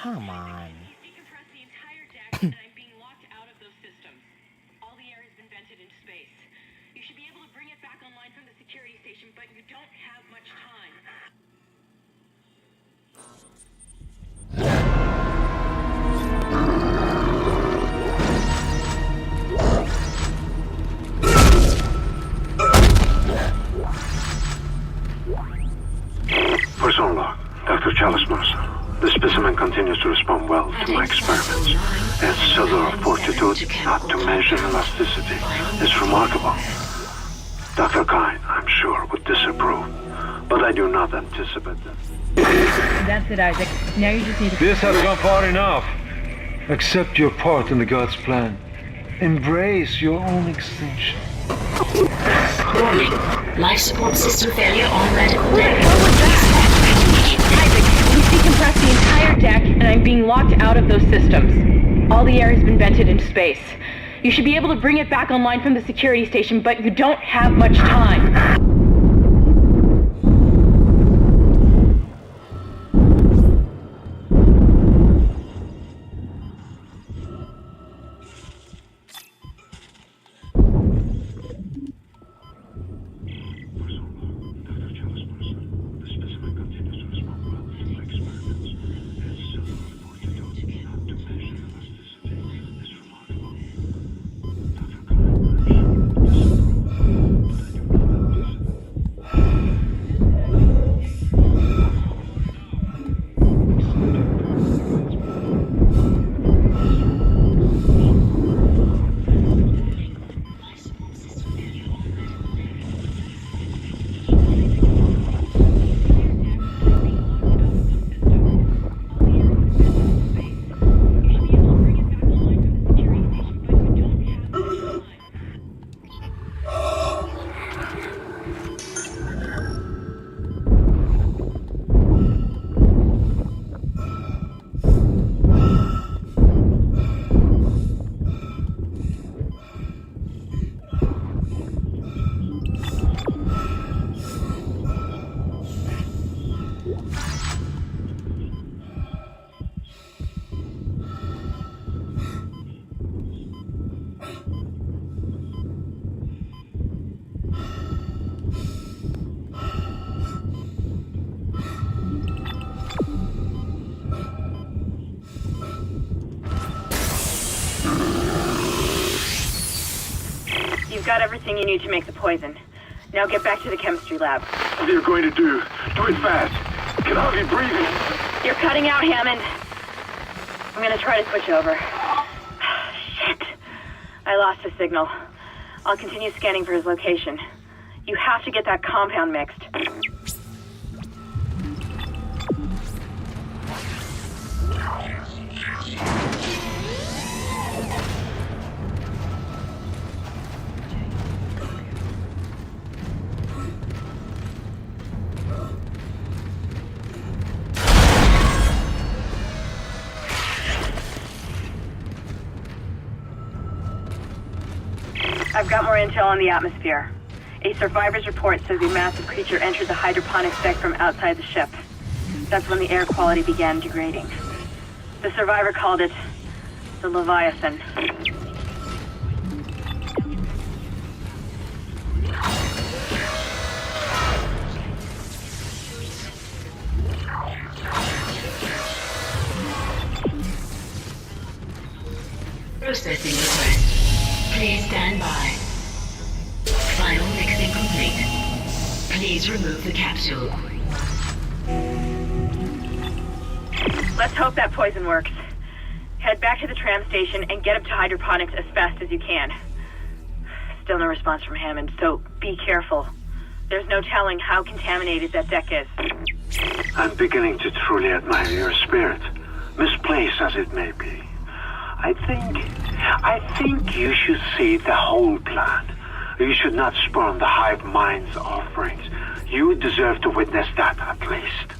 Come on. You should be able to bring it back online from the security station, but you don't have much time. Persona log, Dr. Chalice Mercer. The specimen continues to respond well to my experiments. Its cellular fortitude, not to mention elasticity, is remarkable. Dr. Kine, I'm sure, would disapprove. But I do not anticipate that. That's it, Isaac. Now you just need to... This has gone far enough. Accept your part in the God's plan. Embrace your own extinction. Warning. Life support system failure on medical What the hell was that? Isaac, he's decompressed the entire deck, and I'm being locked out of those systems. All the air has been vented into space. You should be able to bring it back online from the security station, but you don't have much time. everything you need to make the poison. Now get back to the chemistry lab. What are you going to do? Do it fast. I can hardly breathe. You're cutting out, Hammond. I'm gonna try to switch over. Shit. I lost his signal. I'll continue scanning for his location. You have to get that compound mixed. I've got more intel on the atmosphere. A survivor's report says a massive creature entered the hydroponics deck from outside the ship. That's when the air quality began degrading. The survivor called it the Leviathan. Processing request. Please stand by. Final mixing complete. Please remove the capsule. Let's hope that poison works. Head back to the tram station and get up to hydroponics as fast as you can. Still no response from Hammond, so be careful. There's no telling how contaminated that deck is. I'm beginning to truly admire your spirit, misplaced as it may be. I think you should see the whole plan. You should not spurn the hive mind's offerings. You deserve to witness that at least.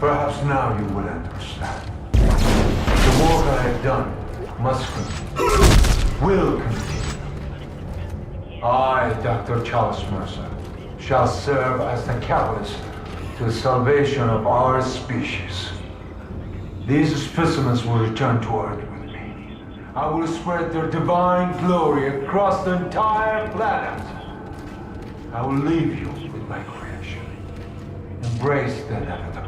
Perhaps now you will understand. The work I have done must continue. Will continue. I, Dr. Charles Mercer, shall serve as the catalyst to the salvation of our species. These specimens will return to Earth with me. I will spread their divine glory across the entire planet. I will leave you with my creation. Embrace the inevitable.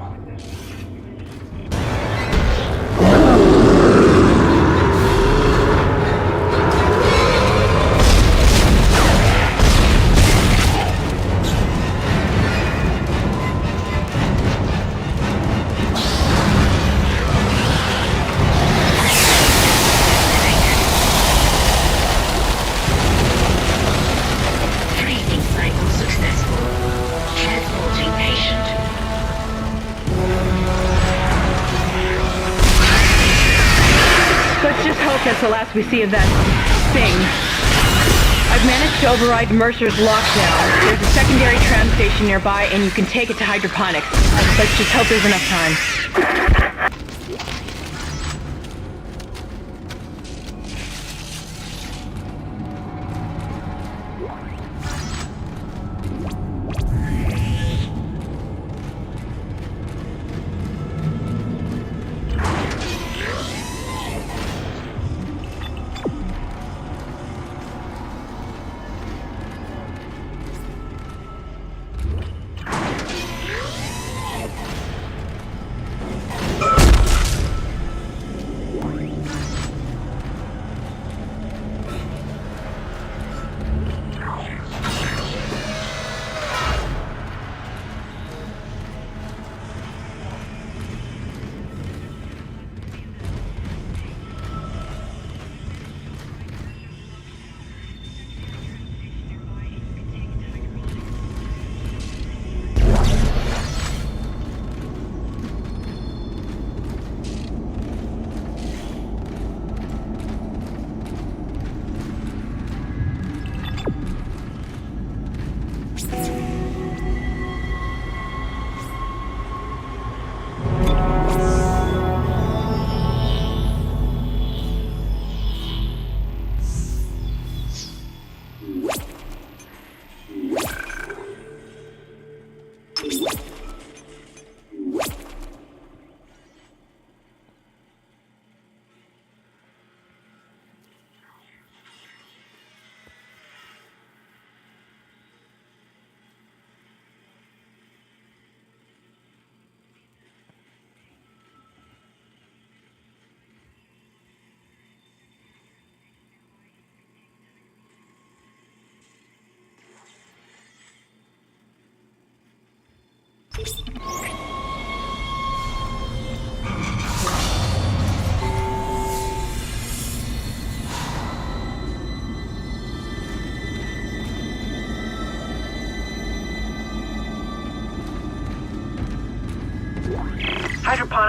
That's the last we see of that thing. I've managed to override Mercer's lockdown. There's a secondary tram station nearby, and you can take it to hydroponics. Let's just hope there's enough time.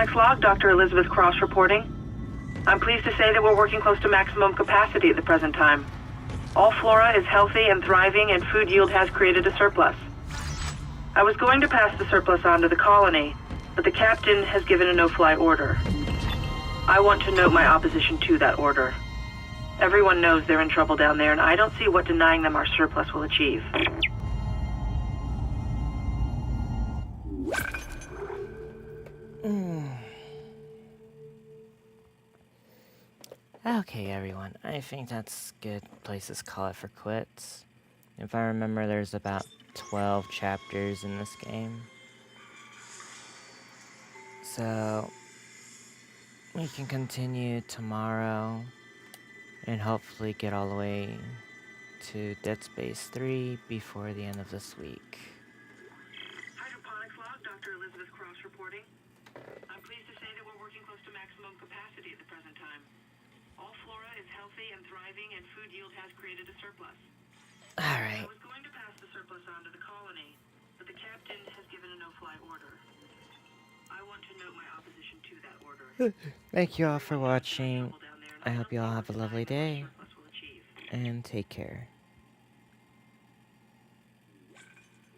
Hydroponics log, Dr. Elizabeth Cross reporting. I'm pleased to say that we're working close to maximum capacity at the present time. All flora is healthy and thriving, and food yield has created a surplus. I was going to pass the surplus on to the colony, but the captain has given a no-fly order. I want to note my opposition to that order. Everyone knows they're in trouble down there, and I don't see what denying them our surplus will achieve. Okay, everyone. I think that's a good place to call it for quits. If I remember, there's about 12 chapters in this game. So we can continue tomorrow and hopefully get all the way to Dead Space 3 before the end of this week. Hydroponics log, Dr. Elizabeth Cross reporting. I'm pleased to say that we're working close to maximum capacity at the present time. All flora is healthy and thriving, and food yield has created a surplus. Alright. I was going to pass the surplus on to the colony, but the captain has given a no-fly order. I want to note my opposition to that order. Thank you all for watching. I hope you all have a lovely day, and take care.